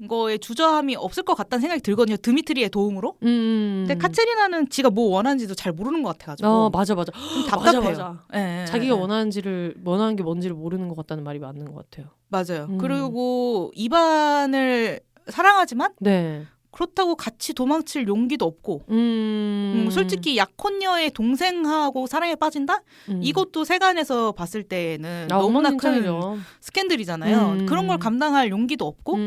거에 주저함이 없을 것 같다는 생각이 들거든요. 드미트리의 도움으로. 근데 카체리나는 지가 뭐 원하는지도 잘 모르는 것 같아가지고. 맞아. 좀 답답해요. 맞아. 자기가 원하는 게 뭔지를 모르는 것 같다는 말이 맞는 것 같아요. 맞아요. 그리고 이반을 사랑하지만 그렇다고 같이 도망칠 용기도 없고 솔직히 약혼녀의 동생하고 사랑에 빠진다? 이것도 세간에서 봤을 때는 너무나 큰 스캔들이잖아요. 그런 걸 감당할 용기도 없고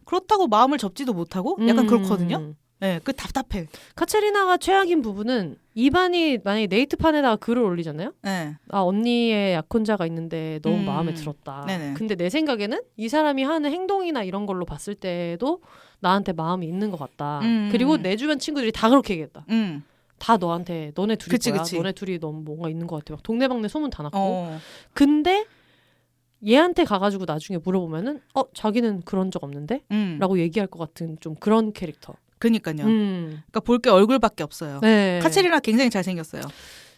그렇다고 마음을 접지도 못하고 약간 그렇거든요. 네, 그 답답해. 카체리나가 최악인 부분은 이반이 만약에 네이트판에다가 글을 올리잖아요. 언니의 약혼자가 있는데 너무 마음에 들었다. 근데 내 생각에는 이 사람이 하는 행동이나 이런 걸로 봤을 때도 나한테 마음이 있는 것 같다. 그리고 내 주변 친구들이 다 그렇게 얘기했다. 다 너한테 너네 둘이 그치. 너네 둘이 너무 뭔가 있는 것 같아. 막 동네방네 소문 다 났고. 근데 얘한테 가가지고 나중에 물어보면은 자기는 그런 적 없는데? 라고 얘기할 것 같은 좀 그런 캐릭터. 그러니까요. 그러니까 볼 게 얼굴밖에 없어요. 카체리나 굉장히 잘생겼어요.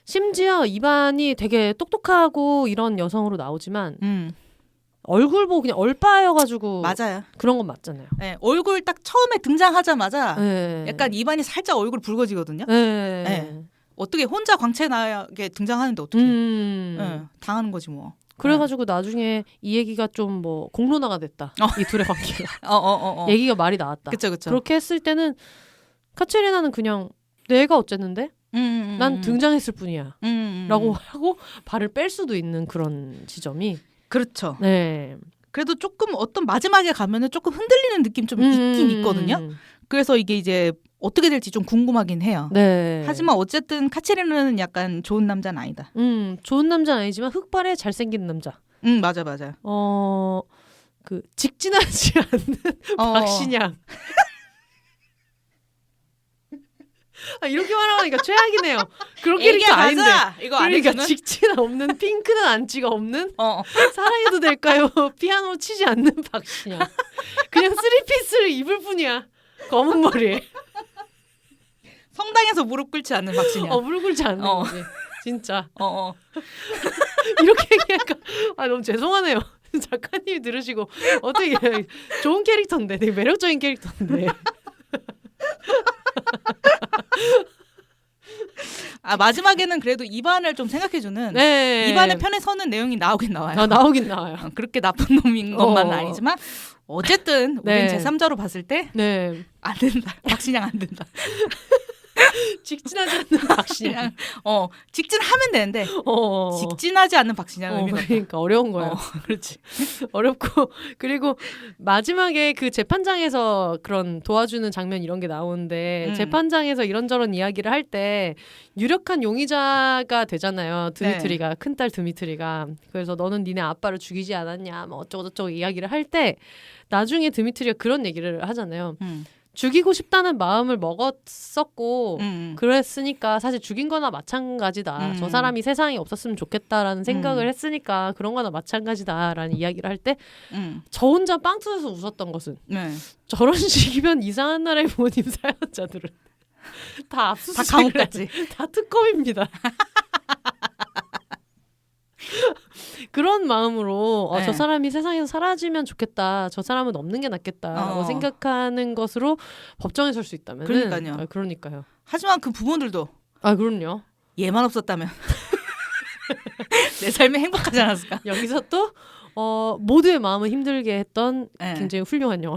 심지어 이반이 되게 똑똑하고 이런 여성으로 나오지만 얼굴 보고 그냥 얼빠여가지고 맞아요. 그런 건 맞잖아요. 네, 얼굴 딱 처음에 등장하자마자 약간 이반이 살짝 얼굴 붉어지거든요. 어떻게 혼자 광채나게 등장하는데 어떻게 당하는 거지 뭐. 그래가지고 나중에 이 얘기가 좀 뭐 공론화가 됐다. 이 둘의 관계가. 얘기가 말이 나왔다. 그쵸. 그렇게 했을 때는 카체리나는 그냥 내가 어쨌는데? 난 등장했을 뿐이야. 라고 하고 발을 뺄 수도 있는 그런 지점이. 그렇죠. 네. 그래도 조금 어떤 마지막에 가면은 조금 흔들리는 느낌 좀 있긴 있거든요. 그래서 이게 이제 어떻게 될지 좀 궁금하긴 해요. 하지만 어쨌든 카체리나는 약간 좋은 남자는 아니다. 좋은 남자는 아니지만 흑발에 잘생긴 남자. 맞아. 그 직진하지 않는 박신양. 이렇게 말하니까 최악이네요. 그런 캐릭터 아닌데. 이거 그러니까 직진 없는 핑크는 안지가 없는 사랑해도 될까요? 피아노 치지 않는 박신양. 그냥 쓰리피스를 입을 뿐이야. 검은 머리에. 성당에서 무릎 꿇지 않는 박신양. 무릎 꿇지 않는 거지. 진짜. 이렇게 얘기하니까 너무 죄송하네요. 작가님이 들으시고 어떻게 좋은 캐릭터인데 되게 매력적인 캐릭터인데. 마지막에는 그래도 이반을 좀 생각해주는 이반의 편에 서는 내용이 나오긴 나와요. 나오긴 나와요. 그렇게 나쁜 놈인 것만은 아니지만 어쨌든 우린 제3자로 봤을 때 안 된다. 박신양 안 된다. 직진하지 않는 박신양. 직진하면 되는데 직진하지 않는 박신양은 의미가 없다. 그러니까 어려운 거예요. 그렇지. 어렵고 그리고 마지막에 그 재판장에서 그런 도와주는 장면 이런 게 나오는데 재판장에서 이런저런 이야기를 할 때 유력한 용의자가 되잖아요. 드미트리가 큰딸 드미트리가. 그래서 너는 니네 아빠를 죽이지 않았냐 뭐 어쩌고저쩌고 이야기를 할 때 나중에 드미트리가 그런 얘기를 하잖아요. 죽이고 싶다는 마음을 먹었었고 그랬으니까 사실 죽인 거나 마찬가지다. 저 사람이 세상에 없었으면 좋겠다라는 생각을 했으니까 그런 거나 마찬가지다라는 이야기를 할 때 저 혼자 빵 터져서 웃었던 것은 저런 식이면 이상한 나라의 부모님 사연자들은 다 압수수색. 다 감옥까지. 다 특검입니다. 그런 마음으로 저 사람이 세상에서 사라지면 좋겠다. 저 사람은 없는 게 낫겠다라고 생각하는 것으로 법정에 설 수 있다면. 그러니까요. 그러니까요. 하지만 그 부모들도. 그럼요. 얘만 없었다면 내 삶이 행복하지 않았을까. 여기서 또 모두의 마음을 힘들게 했던 굉장히 훌륭한 영화.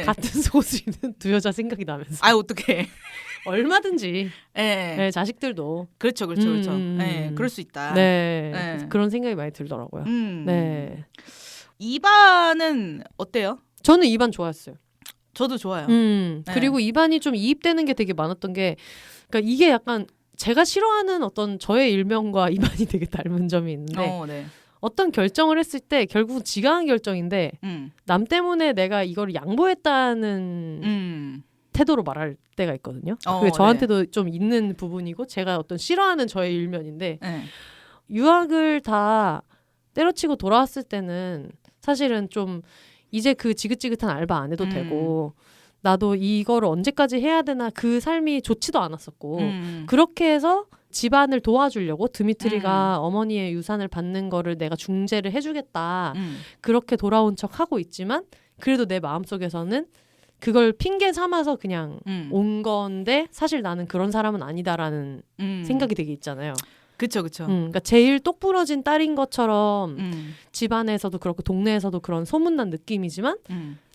같은 속옷을 입는 두 여자 생각이 나면서. 어떡해. 얼마든지 자식들도 그렇죠. 그럴 수 있다. 그런 생각이 많이 들더라고요. 2반은 어때요? 저는 2반 좋아했어요. 저도 좋아요. 그리고 2반이 좀 이입되는 게 되게 많았던 게, 그러니까 이게 약간 제가 싫어하는 어떤 저의 일명과 2반이 되게 닮은 점이 있는데, 어떤 결정을 했을 때 결국은 지가 한 결정인데 남 때문에 내가 이걸 양보했다는 태도로 말할 때가 있거든요. 그게 저한테도 좀 있는 부분이고, 제가 어떤 싫어하는 저의 일면인데, 유학을 다 때려치고 돌아왔을 때는 사실은 좀 이제 그 지긋지긋한 알바 안 해도 되고, 나도 이거를 언제까지 해야 되나, 그 삶이 좋지도 않았었고, 그렇게 해서 집안을 도와주려고 드미트리가 어머니의 유산을 받는 거를 내가 중재를 해주겠다, 그렇게 돌아온 척 하고 있지만, 그래도 내 마음속에서는 그걸 핑계 삼아서 그냥 온 건데, 사실 나는 그런 사람은 아니다라는 생각이 되게 있잖아요. 그쵸. 그러니까 제일 똑부러진 딸인 것처럼 집안에서도 그렇고 동네에서도 그런 소문난 느낌이지만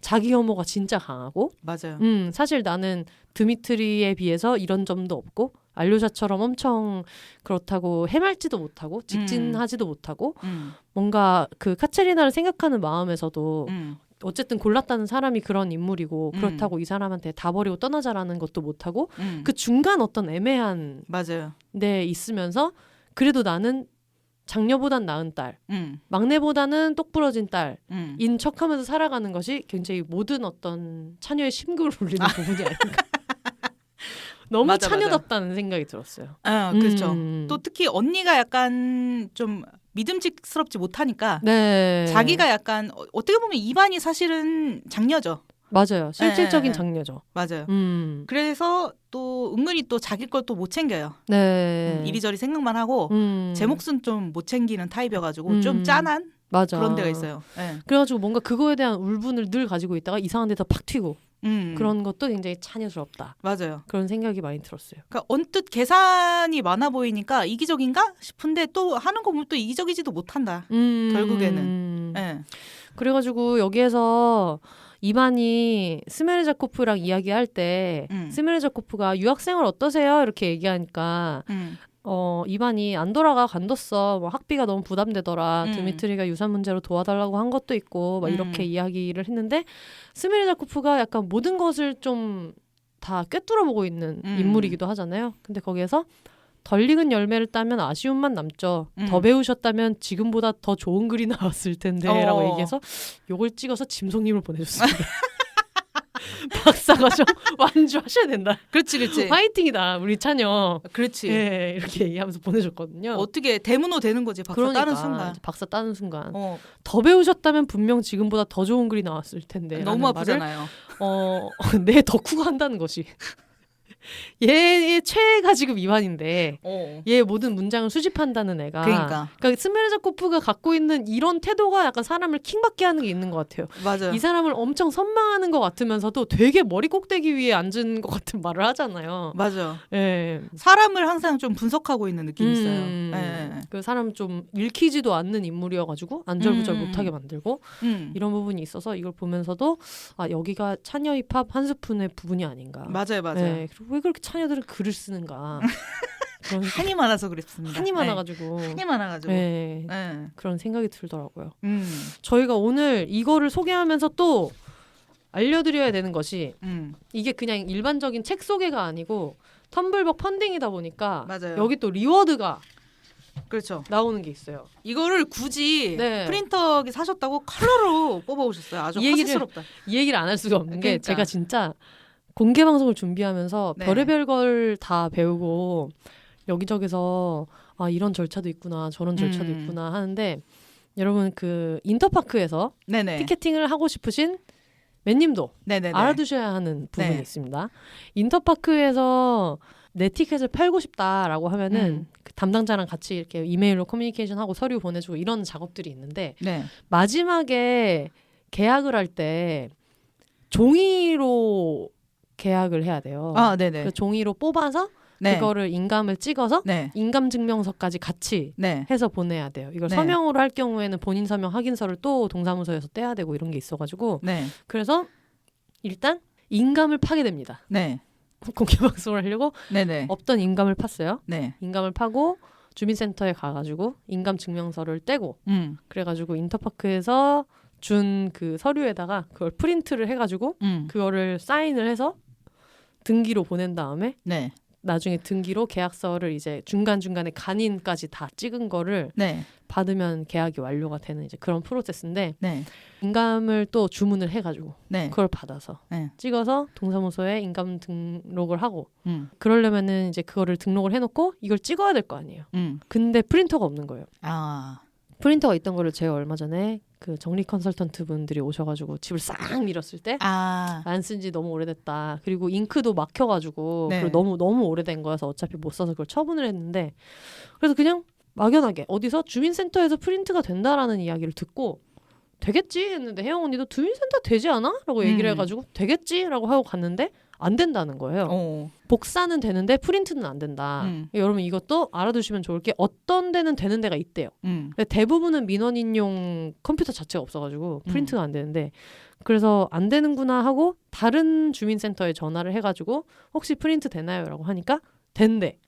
자기 혐오가 진짜 강하고, 맞아요. 사실 나는 드미트리에 비해서 이런 점도 없고, 알료샤처럼 엄청 그렇다고 해맑지도 못하고 직진하지도 못하고, 뭔가 그 카체리나를 생각하는 마음에서도 어쨌든 골랐다는 사람이 그런 인물이고, 그렇다고 이 사람한테 다 버리고 떠나자라는 것도 못하고, 그 중간 어떤 애매한 데 있으면서 그래도 나는 장녀보단 나은 딸, 막내보다는 똑부러진 딸인 척하면서 살아가는 것이 굉장히 모든 어떤 차녀의 심금을 울리는 부분이 아닌가. 너무 차녀답다는 생각이 들었어요. 그렇죠. 또 특히 언니가 약간 좀 믿음직스럽지 못하니까 자기가 약간 어떻게 보면 2반이 사실은 장녀죠. 맞아요. 실질적인 장녀죠. 맞아요. 그래서 또 은근히 또 자기 걸 또 못 챙겨요. 이리저리 생각만 하고 제 몫은 좀 못 챙기는 타입이어가지고 좀 짠한 그런 데가 있어요. 그래가지고 뭔가 그거에 대한 울분을 늘 가지고 있다가 이상한 데서 팍 튀고 그런 것도 굉장히 차녀스럽다. 맞아요. 그런 생각이 많이 들었어요. 그러니까 언뜻 계산이 많아 보이니까 이기적인가 싶은데 또 하는 거 보면 또 이기적이지도 못한다. 결국에는. 그래가지고 여기에서 이반이 스메르자코프랑 이야기할 때 스메르자코프가 유학생활 어떠세요? 이렇게 얘기하니까 이반이 안 돌아가 간뒀어. 뭐 학비가 너무 부담되더라. 드미트리가 유산 문제로 도와달라고 한 것도 있고 막 이렇게 이야기를 했는데, 스메르자코프가 약간 모든 것을 좀 다 꿰뚫어보고 있는 인물이기도 하잖아요. 근데 거기에서 덜 익은 열매를 따면 아쉬움만 남죠. 더 배우셨다면 지금보다 더 좋은 글이 나왔을 텐데 라고 얘기해서 요걸 찍어서 짐송님을 보내줬습니다. 박사가 좀 완주하셔야 된다. 그렇지. 화이팅이다 우리 차녀. 그렇지. 이렇게 얘기하면서 보내줬거든요. 어떻게 대문호 되는 거지. 박사 따는 순간. 박사 따는 순간. 더 배우셨다면 분명 지금보다 더 좋은 글이 나왔을 텐데. 너무 아프잖아요. 내 덕후가 한다는 것이. 얘의 최애가 지금 이완인데 얘의 모든 문장을 수집한다는 애가, 그러니까 스메르자코프가 갖고 있는 이런 태도가 약간 사람을 킹받게 하는 게 있는 것 같아요. 맞아요. 이 사람을 엄청 선망하는 것 같으면서도 되게 머리 꼭대기 위에 앉은 것 같은 말을 하잖아요. 맞아요. 사람을 항상 좀 분석하고 있는 느낌이 있어요. 그 사람 좀 읽히지도 않는 인물이어가지고 안절부절 못하게 만들고 이런 부분이 있어서 이걸 보면서도 여기가 차녀 힙합 한 스푼의 부분이 아닌가. 맞아요. 왜 그렇게 차녀들은 글을 쓰는가. 한이 많아서 그랬습니다. 한이 많아가지고. 그런 생각이 들더라고요. 저희가 오늘 이거를 소개하면서 또 알려드려야 되는 것이 이게 그냥 일반적인 책 소개가 아니고 텀블벅 펀딩이다 보니까 여기 또 리워드가 나오는 게 있어요. 이거를 굳이 프린터기 사셨다고 컬러로 뽑아오셨어요. 아주 화제스럽다. 이 얘기를 안 할 수가 없는 게 제가 진짜 공개 방송을 준비하면서 별의별 걸 다 배우고 여기저기서 이런 절차도 있구나 저런 절차도 있구나 하는데, 여러분 그 인터파크에서 티켓팅을 하고 싶으신 맨님도 알아두셔야 하는 부분이 있습니다. 인터파크에서 내 티켓을 팔고 싶다라고 하면은 그 담당자랑 같이 이렇게 이메일로 커뮤니케이션하고 서류 보내주고 이런 작업들이 있는데 마지막에 계약을 할 때 종이로 계약을 해야 돼요. 그 종이로 뽑아서 그거를 인감을 찍어서 인감 증명서까지 같이 해서 보내야 돼요. 이걸 서명으로 할 경우에는 본인 서명 확인서를 또 동사무소에서 떼야 되고 이런 게 있어가지고 그래서 일단 인감을 파게 됩니다. 공개 방송을 하려고 없던 인감을 팠어요. 인감을 파고 주민센터에 가가지고 인감 증명서를 떼고 그래가지고 인터파크에서 준 그 서류에다가 그걸 프린트를 해가지고 그거를 사인을 해서 등기로 보낸 다음에 나중에 등기로 계약서를 이제 중간중간에 간인까지 다 찍은 거를 받으면 계약이 완료가 되는 이제 그런 프로세스인데 인감을 또 주문을 해가지고 그걸 받아서 찍어서 동사무소에 인감 등록을 하고 그러려면은 이제 그거를 등록을 해놓고 이걸 찍어야 될 거 아니에요. 근데 프린터가 없는 거예요. 프린터가 있던 거를 제가 얼마 전에 그 정리 컨설턴트 분들이 오셔가지고 집을 싹 밀었을 때 안 쓴 지 너무 오래됐다. 그리고 잉크도 막혀가지고 그리고 너무 오래된 거여서 어차피 못 써서 그걸 처분을 했는데 그래서 그냥 막연하게 어디서 주민센터에서 프린트가 된다라는 이야기를 듣고 되겠지 했는데 혜영 언니도 주민센터 되지 않아? 라고 얘기를 해가지고 되겠지? 라고 하고 갔는데 안 된다는 거예요. 복사는 되는데 프린트는 안 된다. 여러분 이것도 알아두시면 좋을 게 어떤 데는 되는 데가 있대요. 근데 대부분은 민원인용 컴퓨터 자체가 없어가지고 프린트가 안 되는데 그래서 안 되는구나 하고 다른 주민센터에 전화를 해가지고 혹시 프린트 되나요? 라고 하니까 된대.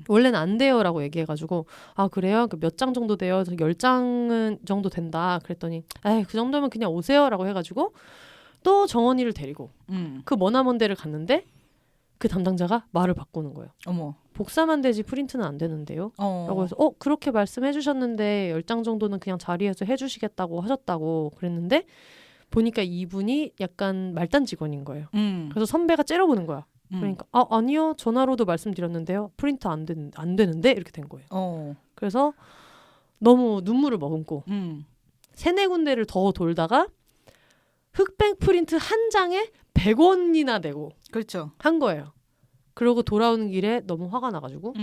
원래는 안 돼요 라고 얘기해가지고 아 그래요? 몇 장 정도 돼요? 10장은 정도 된다. 그랬더니 에이 그 정도면 그냥 오세요 라고 해가지고 또 정원이를 데리고 그 머나먼 데를 갔는데 그 담당자가 말을 바꾸는 거예요. 복사만 되지 프린트는 안 되는데요. 라고 해서 그렇게 말씀해 주셨는데 10장 정도는 그냥 자리에서 해주시겠다고 하셨다고 그랬는데 보니까 이분이 약간 말단 직원인 거예요. 그래서 선배가 째려보는 거야. 그러니까 아니요 전화로도 말씀드렸는데요. 프린트 안 되는데 이렇게 된 거예요. 그래서 너무 눈물을 머금고 3-4군데를 더 돌다가 흑백 프린트 한 장에 100원이나 내고 한 거예요. 그러고 돌아오는 길에 너무 화가 나가지고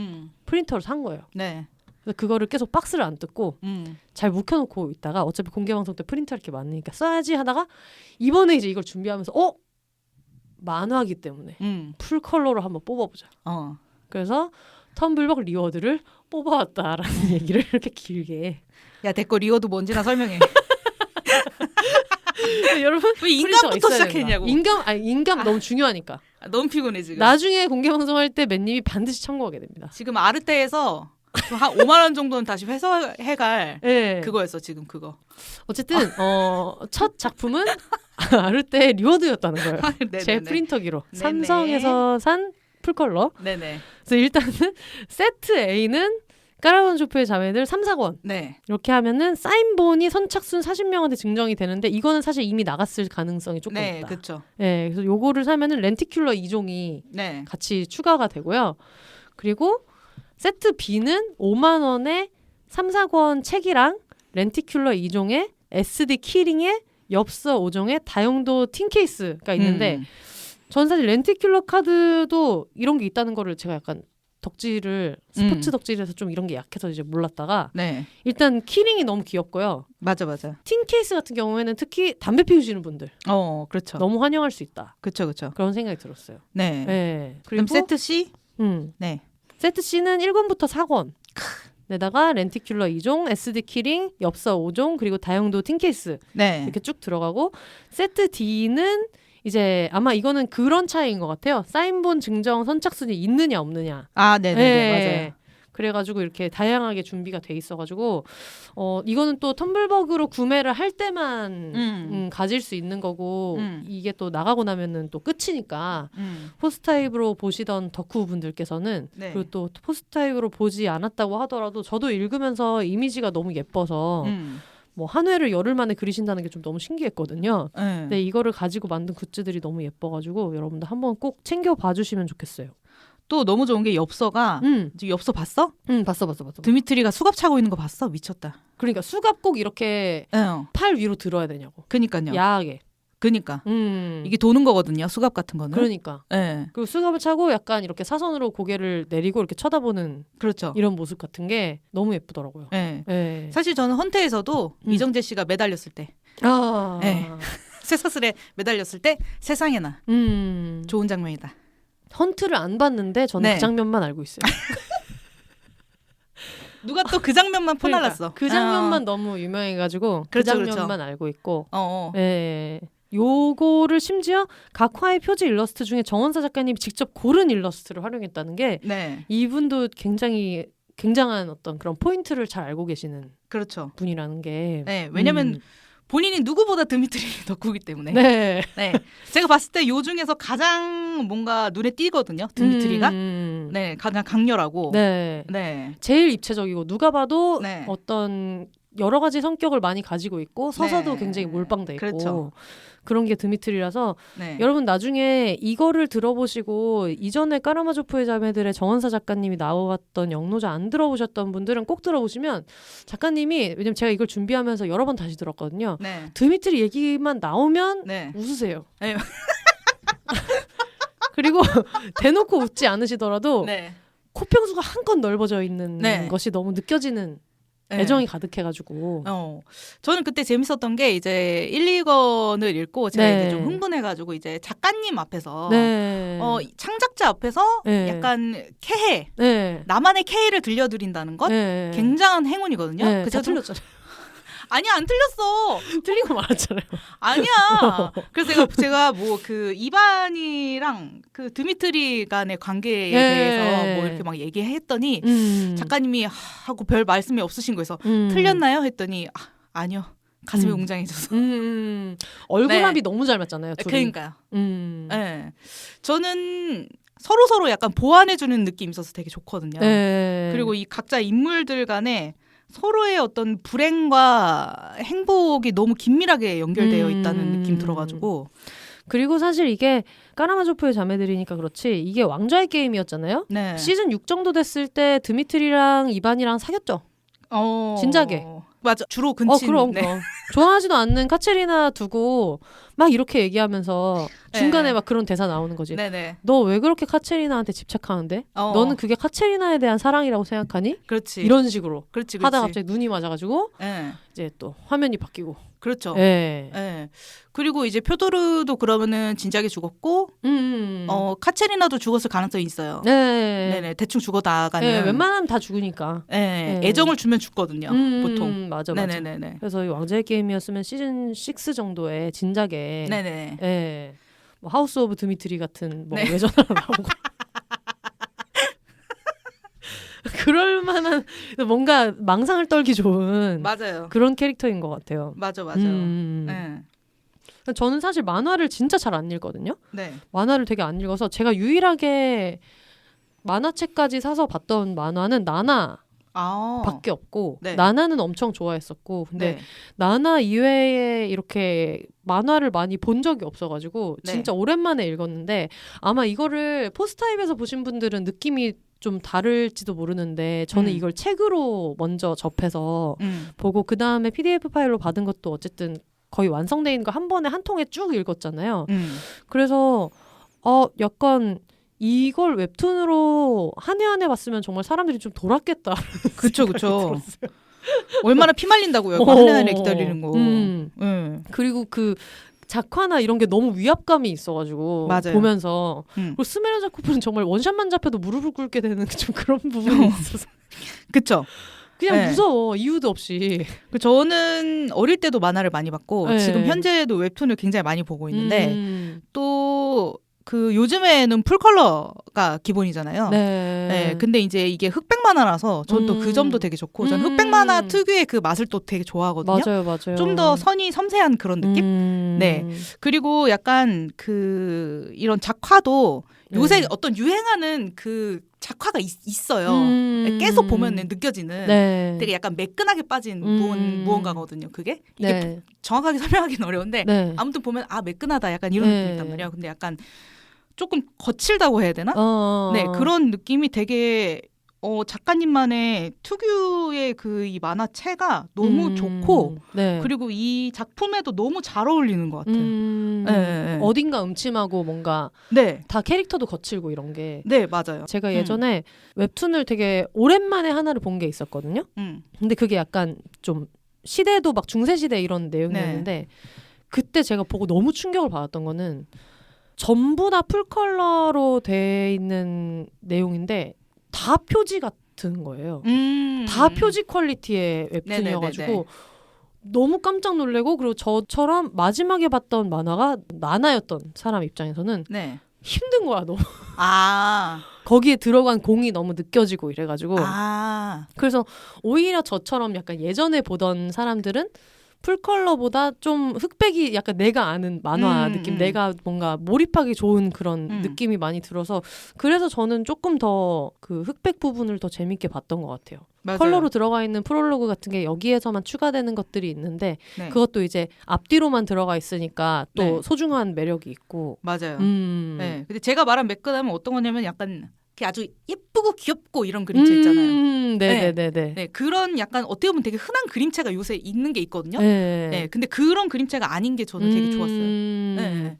프린터를 산 거예요. 그래서 그거를 계속 박스를 안 뜯고 잘 묵혀놓고 있다가 어차피 공개방송 때 프린터 이렇게 많으니까 써야지 하다가 이번에 이제 이걸 준비하면서 만화기 때문에 풀컬러로 한번 뽑아보자. 그래서 텀블벅 리워드를 뽑아왔다라는 얘기를 이렇게 길게. 야 됐고 리워드 뭔지나 설명해. 여러분 왜 인감부터 시작했냐고. 인감 너무 중요하니까. 너무 피곤해 지금. 나중에 공개 방송할 때 맨님이 반드시 참고하게 됩니다. 지금 아르테에서 한 5만 원 정도는 다시 회수해갈 그거였어 지금 그거. 어쨌든 첫 작품은 아르테 리워드였다는 거예요. 제 프린터기로 삼성에서 산 풀컬러. 그래서 일단은 세트 A는 까라반쇼프의 자매들 3-4권 이렇게 하면은 사인본이 선착순 40명한테 증정이 되는데 이거는 사실 이미 나갔을 가능성이 조금 있다. 그렇죠. 그래서 요거를 사면은 렌티큘러 2종이 같이 추가가 되고요. 그리고 세트 B는 5만 원에 3-4권 책이랑 렌티큘러 2종에 SD 키링에 엽서 5종에 다용도 틴 케이스가 있는데 전 사실 렌티큘러 카드도 이런 게 있다는 거를 제가 약간 스포츠 덕질에서 좀 이런 게 약해서 이제 몰랐다가 일단 키링이 너무 귀엽고요. 맞아. 틴 케이스 같은 경우에는 특히 담배 피우시는 분들 그렇죠. 너무 환영할 수 있다. 그렇죠. 그런 생각이 들었어요. 그리고 그럼 세트 C? 세트 C는 1권부터 4권 에다가 렌티큘러 2종, SD 키링, 엽서 5종 그리고 다용도 tin 케이스 이렇게 쭉 들어가고 세트 D는 이제 아마 이거는 그런 차이인 것 같아요. 사인본 증정 선착순이 있느냐 없느냐. 맞아요. 그래가지고 이렇게 다양하게 준비가 돼 있어가지고 이거는 또 텀블벅으로 구매를 할 때만 가질 수 있는 거고 이게 또 나가고 나면은 또 끝이니까 포스타입으로 보시던 덕후 분들께서는 그리고 또 포스타입으로 보지 않았다고 하더라도 저도 읽으면서 이미지가 너무 예뻐서 뭐 한 회를 열흘 만에 그리신다는 게 좀 너무 신기했거든요. 근데 이거를 가지고 만든 굿즈들이 너무 예뻐가지고 여러분들 한번 꼭 챙겨봐 주시면 좋겠어요. 또 너무 좋은 게 엽서가 엽서 봤어? 봤어. 드미트리가 수갑 차고 있는 거 봤어? 미쳤다. 그러니까 수갑 꼭 이렇게 팔 위로 들어야 되냐고. 그니까요. 야하게. 그러니까 이게 도는 거거든요. 수갑 같은 거는. 그러니까. 네. 그 수갑을 차고 약간 이렇게 사선으로 고개를 내리고 이렇게 쳐다보는 그렇죠. 이런 모습 같은 게 너무 예쁘더라고요. 네. 네. 사실 저는 헌태에서도 이정재 씨가 매달렸을 때, 네. 쇠사슬에 매달렸을 때 세상에나 좋은 장면이다. 헌트를 안 봤는데 저는 그 장면만 알고 있어요. 누가 또 그 장면만 퍼날랐어. 그 장면만 너무 유명해가지고 그렇죠, 그 장면만 그렇죠. 알고 있고. 네. 요거를 심지어 각화의 표지 일러스트 중에 정원사 작가님이 직접 고른 일러스트를 활용했다는 게 이분도 굉장히 굉장한 어떤 그런 포인트를 잘 알고 계시는 그렇죠. 분이라는 게. 네, 왜냐면 본인이 누구보다 드미트리 덕후기 때문에. 네. 제가 봤을 때 요 중에서 가장 뭔가 눈에 띄거든요. 드미트리가. 네, 가장 강렬하고. 네. 제일 입체적이고 누가 봐도 어떤 여러 가지 성격을 많이 가지고 있고 서사도 굉장히 몰빵돼 있고. 그렇죠. 그런 게 드미트리라서 여러분 나중에 이거를 들어보시고 이전에 까라마조프의 자매들의 정원사 작가님이 나왔던 영노자 안 들어보셨던 분들은 꼭 들어보시면 작가님이 왜냐면 제가 이걸 준비하면서 여러 번 다시 들었거든요. 드미트리 얘기만 나오면 웃으세요. 그리고 대놓고 웃지 않으시더라도 코평수가 한껏 넓어져 있는 것이 너무 느껴지는 애정이 가득해가지고. 저는 그때 재밌었던 게 이제 1, 2권을 읽고 제가 이제 좀 흥분해가지고 이제 작가님 앞에서 창작자 앞에서 약간 캐해 나만의 캐해를 들려드린다는 것 굉장한 행운이거든요. 그쵸? 틀렸잖아요. 아니야 안 틀렸어. 틀린 거 말았잖아요. 아니야. 그래서 제가 뭐 그 이반이랑 그 드미트리 간의 관계에 대해서 뭐 이렇게 막 얘기했더니 작가님이 하고 별 말씀이 없으신 거여서 틀렸나요? 했더니 아니요. 가슴이 웅장해져서. 얼굴합이 너무 잘 맞잖아요. 둘이. 그러니까요. 저는 서로 약간 보완해주는 느낌이 있어서 되게 좋거든요. 그리고 이 각자 인물들 간에 서로의 어떤 불행과 행복이 너무 긴밀하게 연결되어 있다는 느낌 들어가지고. 그리고 사실 이게 까라마조프의 자매들이니까 그렇지 이게 왕좌의 게임이었잖아요. 시즌 6 정도 됐을 때 드미트리랑 이반이랑 사귀었죠. 진작에. 맞아. 주로 근친. 그럼. 좋아하지도 않는 카체리나 두고 막 이렇게 얘기하면서 중간에 막 그런 대사 나오는 거지. 너 왜 그렇게 카체리나한테 집착하는데? 너는 그게 카체리나에 대한 사랑이라고 생각하니? 그렇지. 이런 식으로 그렇지. 하다가 갑자기 눈이 맞아가지고 이제 또 화면이 바뀌고. 그렇죠. 그리고 이제 표도르도 그러면은 진작에 죽었고, 카체리나도 죽었을 가능성이 있어요. 네네. 대충 죽어 나가는. 웬만하면 다 죽으니까. 애정을 주면 죽거든요. 보통. 맞아. 그래서 이 왕좌의 게임이었으면 시즌 6 정도에 진작에. 뭐 하우스 오브 드미트리 같은 뭐 외전화로 나오고. 그럴 만한 뭔가 망상을 떨기 좋은 그런 캐릭터인 것 같아요. 맞아요. 저는 사실 만화를 진짜 잘 안 읽거든요. 만화를 되게 안 읽어서 제가 유일하게 만화책까지 사서 봤던 만화는 나나 밖에 없고 나나는 엄청 좋아했었고 근데 나나 이외에 이렇게 만화를 많이 본 적이 없어가지고 진짜 오랜만에 읽었는데 아마 이거를 포스타입에서 보신 분들은 느낌이 좀 다를지도 모르는데 저는 이걸 책으로 먼저 접해서 보고 그 다음에 PDF 파일로 받은 것도 어쨌든 거의 완성돼 있는 거 한 번에 한 통에 쭉 읽었잖아요. 그래서 약간 이걸 웹툰으로 한 해 한 해 봤으면 정말 사람들이 좀 돌았겠다. 그쵸. 얼마나 피 말린다고요. 한 해 한 해 기다리는 거. 그리고 그 작화나 이런 게 너무 위압감이 있어가지고 보면서 그리고 스메라 자코프는 정말 원샷만 잡혀도 무릎을 꿇게 되는 좀 그런 부분이 있어서 그쵸. 그냥 무서워. 이유도 없이. 저는 어릴 때도 만화를 많이 봤고 지금 현재도 웹툰을 굉장히 많이 보고 있는데 또 그 요즘에는 풀컬러가 기본이잖아요. 근데 이제 이게 흑백 만화라서 전 또 그 점도 되게 좋고 전 흑백 만화 특유의 그 맛을 또 되게 좋아하거든요. 맞아요. 좀 더 선이 섬세한 그런 느낌? 그리고 약간 그 이런 작화도 요새 어떤 유행하는 그 작화가 있어요. 계속 보면 느껴지는 되게 약간 매끈하게 빠진 무언가거든요. 그게 이게 정확하게 설명하기는 어려운데 아무튼 보면 매끈하다 약간 이런 느낌이 있단 말이에요. 근데 약간 조금 거칠다고 해야 되나? 그런 느낌이 되게 작가님만의 특유의 그 이 만화체가 너무 좋고 네. 그리고 이 작품에도 너무 잘 어울리는 것 같아요. 네. 어딘가 음침하고 뭔가 네. 다 캐릭터도 거칠고 이런 게 네, 맞아요. 제가 예전에 웹툰을 되게 오랜만에 하나를 본 게 있었거든요. 근데 그게 약간 좀 시대도 막 중세시대 이런 내용이었는데 네. 그때 제가 보고 너무 충격을 받았던 거는 전부 다 풀컬러로 돼 있는 내용인데 다 표지 같은 거예요. 다 표지 퀄리티의 웹툰이어가지고 네네네네. 너무 깜짝 놀래고 그리고 저처럼 마지막에 봤던 만화가 나나였던 사람 입장에서는 네. 힘든 거야 너무. 거기에 들어간 공이 너무 느껴지고 이래가지고 그래서 오히려 저처럼 약간 예전에 보던 사람들은 풀컬러보다 좀 흑백이 약간 내가 아는 만화 느낌, 내가 뭔가 몰입하기 좋은 그런 느낌이 많이 들어서 그래서 저는 조금 더 그 흑백 부분을 더 재밌게 봤던 것 같아요. 맞아요. 컬러로 들어가 있는 프롤로그 같은 게 여기에서만 추가되는 것들이 있는데 네. 그것도 이제 앞뒤로만 들어가 있으니까 또 네. 소중한 매력이 있고. 맞아요. 네. 근데 제가 말한 매끈함은 어떤 거냐면 약간 아주 예쁘고 귀엽고 이런 그림체 있잖아요. 네네네네. 네, 그런 약간 어떻게 보면 되게 흔한 그림체가 요새 있는 게 있거든요. 네, 근데 그런 그림체가 아닌 게 저는 되게 좋았어요. 네.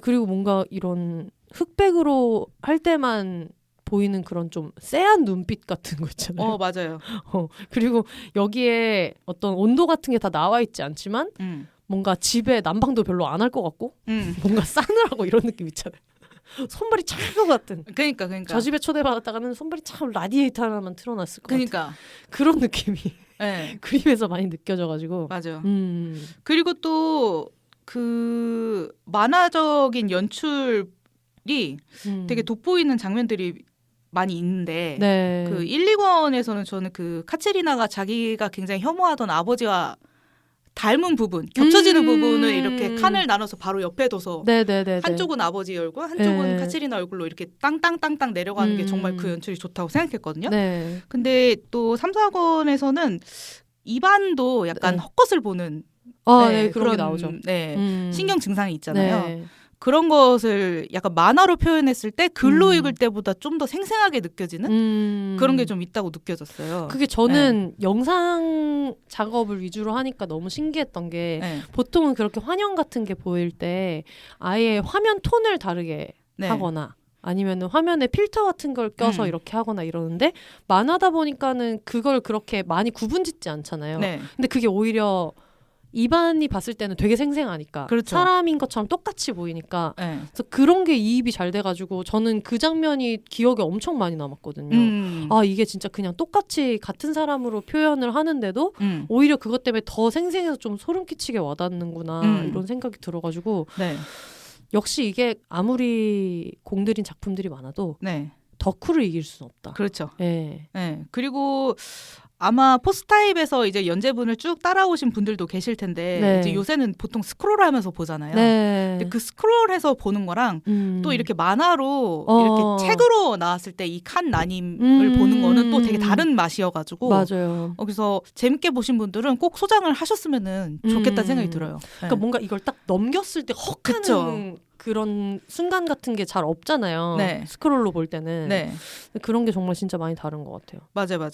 그리고 뭔가 이런 흑백으로 할 때만 보이는 그런 좀 쎄한 눈빛 같은 거 있잖아요. 맞아요. 그리고 여기에 어떤 온도 같은 게 다 나와 있지 않지만 뭔가 집에 난방도 별로 안 할 것 같고 뭔가 싸늘하고 이런 느낌 있잖아요. 손발이 찰 것 같은. 그러니까. 저 집에 초대받았다가는 손발이 참 라디에이터 하나만 틀어놨을 것 그러니까. 같은. 그런 느낌이 네. 그림에서 많이 느껴져가지고. 맞아요. 그리고 또 그 만화적인 연출이 되게 돋보이는 장면들이 많이 있는데 네. 그 1, 2권에서는 저는 그 카체리나가 자기가 굉장히 혐오하던 아버지와 닮은 부분, 겹쳐지는 부분을 이렇게 칸을 나눠서 바로 옆에 둬서 네네네네. 한쪽은 아버지 얼굴, 한쪽은 카체리나 얼굴로 이렇게 땅땅땅땅 내려가는 게 정말 그 연출이 좋다고 생각했거든요. 네. 근데 또 3, 4권에서는 이반도 약간 헛것을 보는 네, 그런 게 나오죠. 네, 신경 증상이 있잖아요. 네. 그런 것을 약간 만화로 표현했을 때 글로 읽을 때보다 좀 더 생생하게 느껴지는 그런 게 좀 있다고 느껴졌어요. 그게 저는 영상 작업을 위주로 하니까 너무 신기했던 게 보통은 그렇게 화면 같은 게 보일 때 아예 화면 톤을 다르게 하거나 아니면은 화면에 필터 같은 걸 껴서 이렇게 하거나 이러는데 만화다 보니까는 그걸 그렇게 많이 구분짓지 않잖아요. 근데 그게 오히려 이반이 봤을 때는 되게 생생하니까 그렇죠. 사람인 것처럼 똑같이 보이니까 그래서 그런 게 이입이 잘 돼가지고 저는 그 장면이 기억에 엄청 많이 남았거든요. 이게 진짜 그냥 똑같이 같은 사람으로 표현을 하는데도 오히려 그것 때문에 더 생생해서 좀 소름 끼치게 와닿는구나 이런 생각이 들어가지고 역시 이게 아무리 공들인 작품들이 많아도 덕후를 이길 수는 없다. 그렇죠. 네. 그리고 아마 포스타입에서 이제 연재분을 쭉 따라오신 분들도 계실 텐데 이제 요새는 보통 스크롤하면서 보잖아요. 근데 그 스크롤해서 보는 거랑 또 이렇게 만화로 이렇게 책으로 나왔을 때 이 칸 나님을 보는 거는 또 되게 다른 맛이어가지고 맞아요. 그래서 재밌게 보신 분들은 꼭 소장을 하셨으면은 좋겠다는 생각이 들어요. 그러니까 뭔가 이걸 딱 넘겼을 때 헉하는 그런 순간 같은 게 잘 없잖아요. 스크롤로 볼 때는. 그런 게 정말 진짜 많이 다른 것 같아요. 맞아요.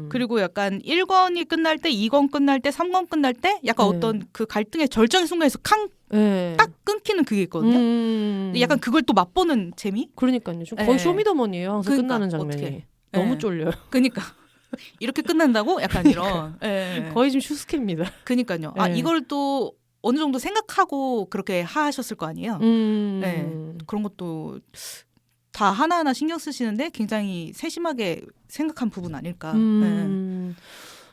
그리고 약간 1권이 끝날 때, 2권 끝날 때, 3권 끝날 때 약간 어떤 그 갈등의 절정의 순간에서 딱 끊기는 그게 있거든요. 약간 그걸 또 맛보는 재미? 그러니까요. 좀 거의 쇼미더머니예요. 항상 끝나는 장면이. 너무 쫄려요. 그러니까. 이렇게 끝난다고? 약간 이런. 거의 좀 슈스케입니다. 그러니까요. 이걸 또 어느 정도 생각하고 그렇게 하셨을 거 아니에요. 그런 것도 다 하나하나 신경 쓰시는데 굉장히 세심하게 생각한 부분 아닐까.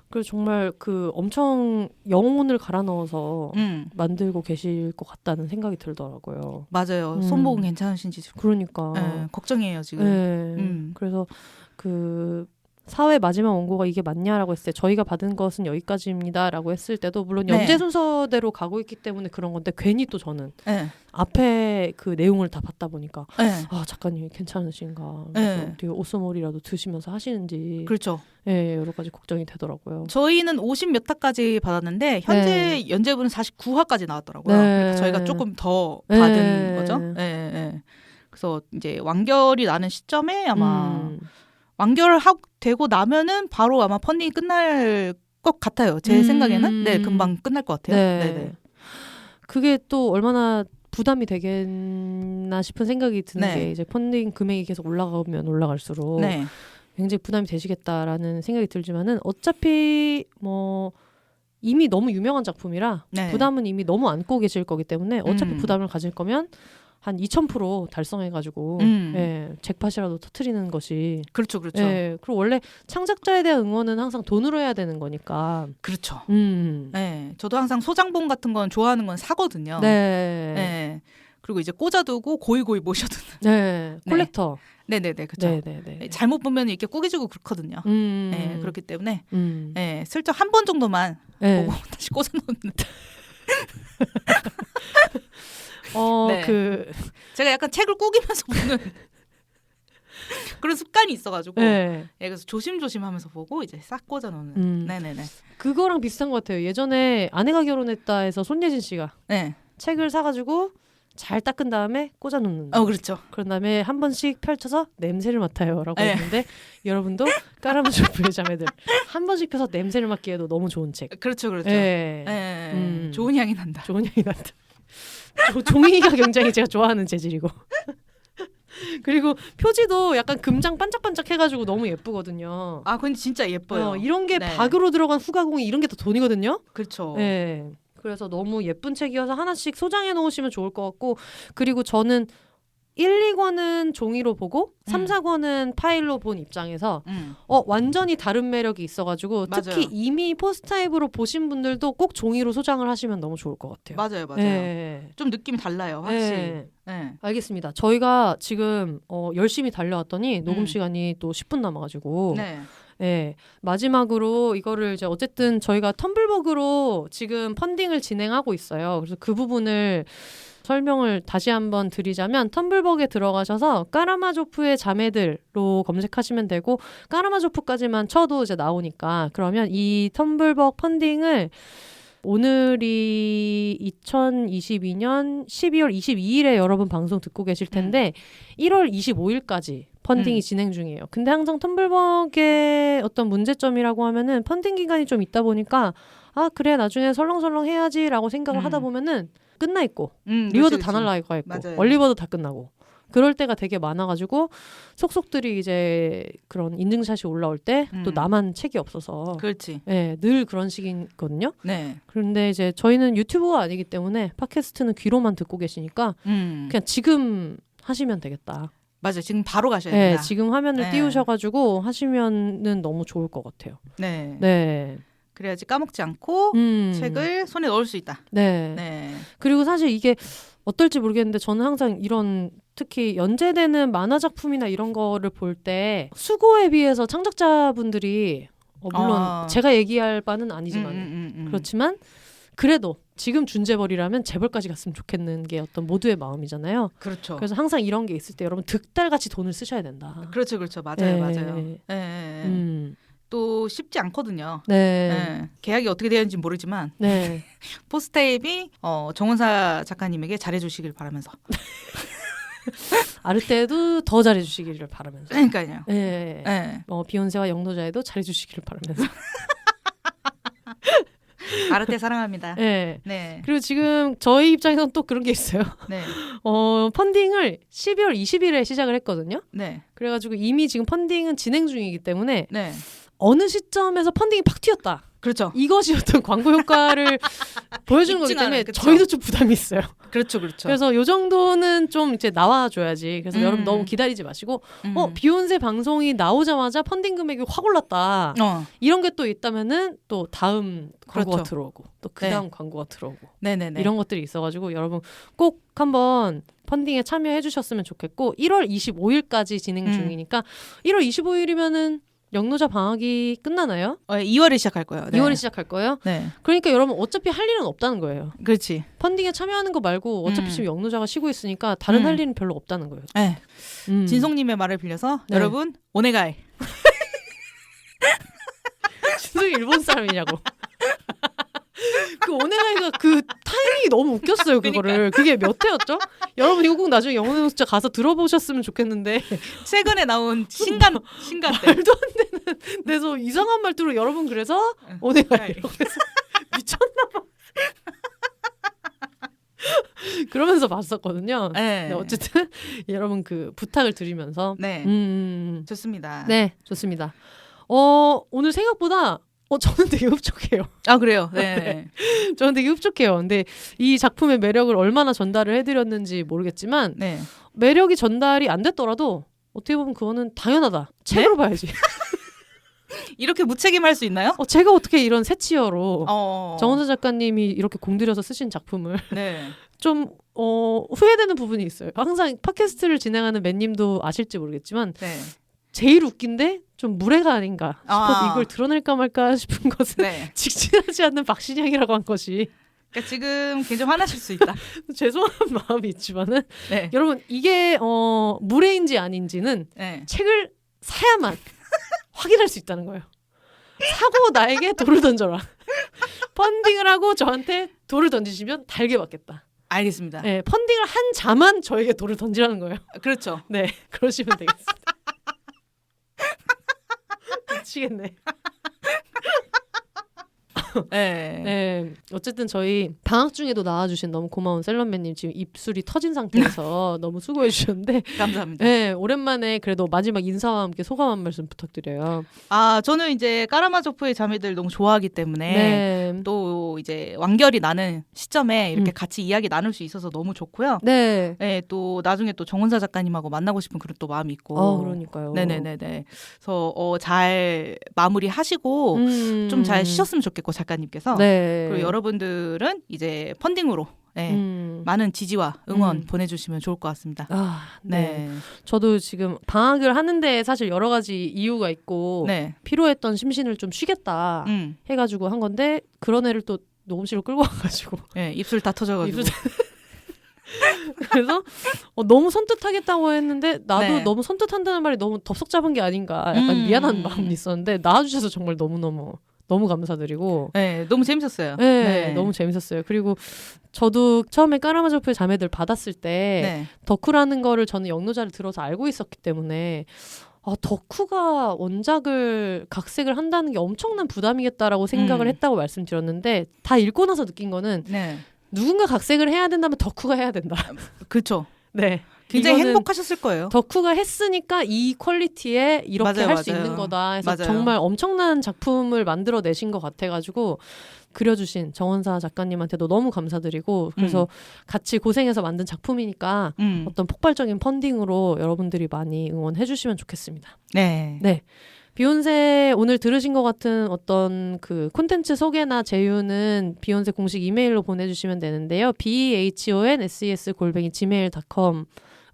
그래서 정말 그 엄청 영혼을 갈아 넣어서 만들고 계실 것 같다는 생각이 들더라고요. 맞아요. 손목은 괜찮으신지. 그러니까. 걱정이에요 지금. 그래서 그 사회 마지막 원고가 이게 맞냐라고 했을 때 저희가 받은 것은 여기까지입니다라고 했을 때도 물론 연재 순서대로 가고 있기 때문에 그런 건데 괜히 또 저는 앞에 그 내용을 다 봤다 보니까 작가님이 괜찮으신가 되게 오쏘몰이라도 드시면서 하시는지 그렇죠. 여러 가지 걱정이 되더라고요. 저희는 50 몇 화까지 받았는데 현재 연재분은 49화까지 나왔더라고요. 그러니까 저희가 조금 더 받은 거죠. 그래서 이제 완결이 나는 시점에 아마 완결되고 나면은 바로 아마 펀딩이 끝날 것 같아요. 제 생각에는. 네, 금방 끝날 것 같아요. 네. 네네. 그게 또 얼마나 부담이 되겠나 싶은 생각이 드는 네. 게 이제 펀딩 금액이 계속 올라가면 올라갈수록 네. 굉장히 부담이 되시겠다라는 생각이 들지만은 어차피 뭐 이미 너무 유명한 작품이라 네. 부담은 이미 너무 안고 계실 거기 때문에 어차피 부담을 가질 거면 한 2000% 달성해가지고 예, 잭팟이라도 터트리는 것이 그렇죠. 예, 그리고 원래 창작자에 대한 응원은 항상 돈으로 해야 되는 거니까 그렇죠. 네, 저도 항상 소장본 같은 건 좋아하는 건 사거든요. 네. 네. 그리고 이제 꽂아두고 고이고이 모셔두는. 네, 콜렉터. 네네네, 그렇죠. 네네네. 잘못 보면 이렇게 꾸겨지고 그렇거든요. 네, 그렇기 때문에 네, 슬쩍 한 번 정도만 보고 다시 꽂아놓는. 네. 제가 약간 책을 꾸기면서 보는 그런 습관이 있어가지고 네, 그래서 조심조심하면서 보고 이제 싹 꽂아놓는. 네네네. 그거랑 비슷한 것 같아요. 예전에 아내가 결혼했다에서 손예진 씨가 책을 사가지고 잘 닦은 다음에 꽂아놓는. 그렇죠. 그런 다음에 한 번씩 펼쳐서 냄새를 맡아요라고 했는데 여러분도 까라마조프의 자매들 한 번씩 펴서 냄새를 맡기에도 너무 좋은 책. 그렇죠. 좋은 향이 난다. 좋은 향이 난다. 종이가 굉장히 제가 좋아하는 재질이고 그리고 표지도 약간 금장 반짝반짝 해가지고 너무 예쁘거든요. 근데 진짜 예뻐요. 이런 게 박으로 들어간 후가공이 이런 게 더 돈이거든요. 그렇죠. 네. 그래서 너무 예쁜 책이어서 하나씩 소장해 놓으시면 좋을 것 같고, 그리고 저는 1, 2권은 종이로 보고 3, 4권은 파일로 본 입장에서 완전히 다른 매력이 있어가지고 맞아요. 특히 이미 포스타입으로 보신 분들도 꼭 종이로 소장을 하시면 너무 좋을 것 같아요. 맞아요. 좀 느낌이 달라요. 확실히. 알겠습니다. 저희가 지금 열심히 달려왔더니 녹음 시간이 또 10분 남아가지고 마지막으로 이거를 이제 어쨌든 저희가 텀블벅으로 지금 펀딩을 진행하고 있어요. 그래서 그 부분을 설명을 다시 한번 드리자면 텀블벅에 들어가셔서 까라마조프의 자매들로 검색하시면 되고 까라마조프까지만 쳐도 이제 나오니까 그러면 이 텀블벅 펀딩을 오늘이 2022년 12월 22일에 여러분 방송 듣고 계실 텐데 1월 25일까지 펀딩이 진행 중이에요. 근데 항상 텀블벅의 어떤 문제점이라고 하면은 펀딩 기간이 좀 있다 보니까 그래 나중에 설렁설렁 해야지라고 생각을 하다 보면은 끝나 있고 리워드 다 날라가 있고 맞아요. 얼리버도 다 끝나고 그럴 때가 되게 많아가지고 속속들이 이제 그런 인증샷이 올라올 때 또 나만 책이 없어서 그렇지. 늘 그런 식이거든요. 네. 그런데 이제 저희는 유튜브가 아니기 때문에 팟캐스트는 귀로만 듣고 계시니까 그냥 지금 하시면 되겠다. 맞아요. 지금 바로 가셔야 된다. 지금 화면을 띄우셔가지고 하시면은 너무 좋을 것 같아요. 네. 그래야지 까먹지 않고 책을 손에 넣을 수 있다. 네. 그리고 사실 이게 어떨지 모르겠는데 저는 항상 이런 특히 연재되는 만화 작품이나 이런 거를 볼 때 수고에 비해서 창작자분들이 물론 제가 얘기할 바는 아니지만 그렇지만 그래도 지금 준재벌이라면 재벌까지 갔으면 좋겠는 게 어떤 모두의 마음이잖아요. 그렇죠. 그래서 항상 이런 게 있을 때 여러분 득달같이 돈을 쓰셔야 된다. 그렇죠. 맞아요. 또 쉽지 않거든요. 계약이 어떻게 되는지 모르지만 포스타입이 정은사 작가님에게 잘해주시길 바라면서 아르테도 더 잘해주시기를 바라면서 그러니까요. 비욘세와 영노자에도 잘해주시기를 바라면서 아르테 사랑합니다. 그리고 지금 저희 입장에서는 또 그런 게 있어요. 펀딩을 12월 20일에 시작을 했거든요. 그래가지고 이미 지금 펀딩은 진행 중이기 때문에 어느 시점에서 펀딩이 팍 튀었다. 그렇죠. 이것이 어떤 광고 효과를 보여주는 거기 때문에 저희도 좀 부담이 있어요. 그렇죠. 그래서 요 정도는 좀 이제 나와줘야지. 그래서 여러분 너무 기다리지 마시고 비욘세 방송이 나오자마자 펀딩 금액이 확 올랐다. 이런 게 또 있다면은 또 다음 광고가 들어오고 또 그 다음 광고가 들어오고 이런 것들이 있어가지고 여러분 꼭 한번 펀딩에 참여해 주셨으면 좋겠고 1월 25일까지 진행 중이니까 1월 25일이면은 영노자 방학이 끝나나요? 2월에 시작할 거예요. 2월에 시작할 거예요? 그러니까 여러분 어차피 할 일은 없다는 거예요. 그렇지. 펀딩에 참여하는 거 말고 어차피 지금 영노자가 쉬고 있으니까 다른 할 일은 별로 없다는 거예요. 진송님의 말을 빌려서 여러분 오네가이. 진송이 일본 사람이냐고. 그 오네가이가 그 타이밍이 너무 웃겼어요. 그거를. 그게 몇 회였죠? 여러분 이거 꼭 나중에 영혼의 숫자 가서 들어보셨으면 좋겠는데 최근에 나온 신간 말도 안 되는 그래서 이상한 말투로 여러분 그래서 오네가 이러고 해서 미쳤나봐. 그러면서 봤었거든요. 네, 어쨌든 여러분 그 부탁을 드리면서 좋습니다. 네, 좋습니다. 오늘 생각보다 저는 되게 흡족해요. 아 그래요? 네. 저는 되게 흡족해요. 근데 이 작품의 매력을 얼마나 전달을 해드렸는지 모르겠지만 매력이 전달이 안 됐더라도 어떻게 보면 그거는 당연하다. 책으로 봐야지. 이렇게 무책임할 수 있나요? 제가 어떻게 이런 새치어로 정원서 작가님이 이렇게 공들여서 쓰신 작품을 좀 후회되는 부분이 있어요. 항상 팟캐스트를 진행하는 맨님도 아실지 모르겠지만 제일 웃긴데 좀 무례가 아닌가 싶어서 이걸 드러낼까 말까 싶은 것은 직진하지 않는 박신양이라고 한 것이 그러니까 지금 굉장히 화나실 수 있다. 죄송한 마음이 있지만은 여러분 이게 무례인지 아닌지는 책을 사야만 확인할 수 있다는 거예요. 사고 나에게 돌을 던져라. 펀딩을 하고 저한테 돌을 던지시면 달게 받겠다. 알겠습니다. 네, 펀딩을 한 자만 저에게 돌을 던지라는 거예요. 그렇죠. 네, 그러시면 되겠습니다. 미치겠네. 네, 어쨌든 저희 방학 중에도 나와주신 너무 고마운 셀럽맨님 지금 입술이 터진 상태에서 너무 수고해 주셨는데 감사합니다. 네, 오랜만에 그래도 마지막 인사와 함께 소감 한 말씀 부탁드려요. 저는 이제 까라마조프의 자매들 너무 좋아하기 때문에 또 이제 완결이 나는 시점에 이렇게 같이 이야기 나눌 수 있어서 너무 좋고요. 네, 또 나중에 또 정원사 작가님하고 만나고 싶은 그런 또 마음이 있고. 그러니까요. 네네네네. 그래서 잘 마무리하시고 좀 잘 쉬셨으면 좋겠고. 작가님께서 그리고 여러분들은 이제 펀딩으로 많은 지지와 응원 보내주시면 좋을 것 같습니다. 네. 저도 지금 방학을 하는데 사실 여러 가지 이유가 있고 필요했던 심신을 좀 쉬겠다 해가지고 한 건데 그런 애를 또 녹음실로 끌고 와가지고 입술 다 터져가지고 그래서 너무 선뜻하겠다고 했는데 나도 너무 선뜻한다는 말이 너무 덥석 잡은 게 아닌가 약간 미안한 마음이 있었는데 나와주셔서 정말 너무 감사드리고 너무 재밌었어요. 너무 재밌었어요. 그리고 저도 처음에 까라마조프의 자매들 받았을 때 덕후라는 거를 저는 영노자를 들어서 알고 있었기 때문에 덕후가 원작을 각색을 한다는 게 엄청난 부담이겠다라고 생각을 했다고 말씀드렸는데 다 읽고 나서 느낀 거는 누군가 각색을 해야 된다면 덕후가 해야 된다. 그렇죠. 네. 굉장히 행복하셨을 거예요. 덕후가 했으니까 이 퀄리티에 이렇게 할 수 있는 거다 해서 정말 엄청난 작품을 만들어내신 것 같아가지고 그려주신 정원사 작가님한테도 너무 감사드리고 그래서 같이 고생해서 만든 작품이니까 어떤 폭발적인 펀딩으로 여러분들이 많이 응원해 주시면 좋겠습니다. 네. 비욘세 오늘 들으신 것 같은 어떤 그 콘텐츠 소개나 제휴는 비욘세 공식 이메일로 보내주시면 되는데요. behonses@gmail.com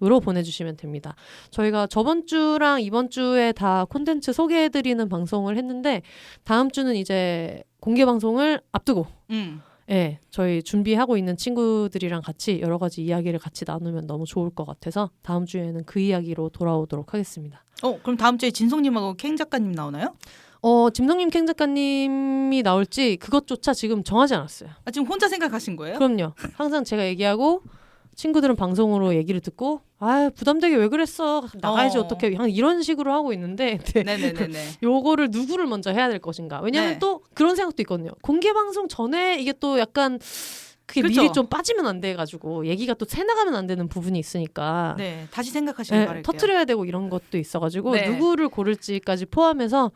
으로 보내주시면 됩니다. 저희가 저번 주랑 이번 주에 다 콘텐츠 소개해드리는 방송을 했는데 다음 주는 이제 공개 방송을 앞두고 저희 준비하고 있는 친구들이랑 같이 여러 가지 이야기를 같이 나누면 너무 좋을 것 같아서 다음 주에는 그 이야기로 돌아오도록 하겠습니다. 그럼 다음 주에 진성님하고 캥 작가님 나오나요? 짐성님 캥 작가님이 나올지 그것조차 지금 정하지 않았어요. 지금 혼자 생각하신 거예요? 그럼요. 항상 제가 얘기하고 친구들은 방송으로 얘기를 듣고 부담되게 왜 그랬어 나가야지 어떻게 이런 식으로 하고 있는데 요거를 누구를 먼저 해야 될 것인가 왜냐하면 또 그런 생각도 있거든요. 공개 방송 전에 이게 또 약간 그게 미리 좀 빠지면 안 돼가지고 얘기가 또 새나가면 안 되는 부분이 있으니까 다시 생각하시길 바랄게요. 터트려야 되고 이런 것도 있어가지고 누구를 고를지까지 포함해서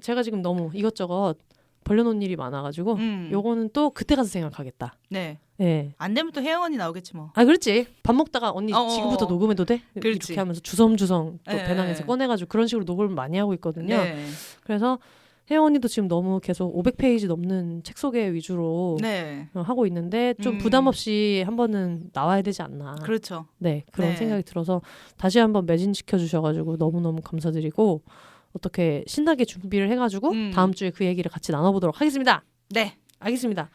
제가 지금 너무 이것저것 벌려놓은 일이 많아가지고 요거는 또 그때 가서 생각하겠다. 안 되면 또 혜영 언니 나오겠지 뭐. 그렇지. 밥 먹다가 언니 지금부터 녹음해도 돼? 그렇지. 이렇게 하면서 주섬주섬 또 배낭에서 꺼내가지고 그런 식으로 녹음을 많이 하고 있거든요. 그래서 혜영 언니도 지금 너무 계속 500페이지 넘는 책 소개 위주로 하고 있는데 좀 부담 없이 한 번은 나와야 되지 않나. 그렇죠. 그런 생각이 들어서 다시 한번 매진시켜 주셔가지고 너무너무 감사드리고 어떻게 신나게 준비를 해가지고 다음 주에 그 얘기를 같이 나눠보도록 하겠습니다. 네. 알겠습니다.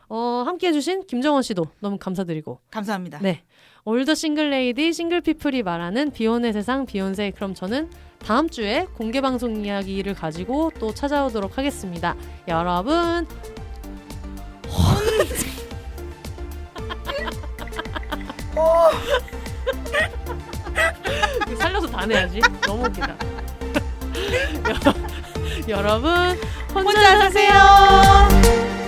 함께 해주신 김정원 씨도 너무 감사드리고 감사합니다. 올더 싱글레이디 싱글피플이 말하는 비욘의 세상 비욘세 그럼 저는 다음 주에 공개 방송 이야기를 가지고 또 찾아오도록 하겠습니다. 여러분 살려서 다 내야지. 너무 웃기다. 여러분 혼자 사세요.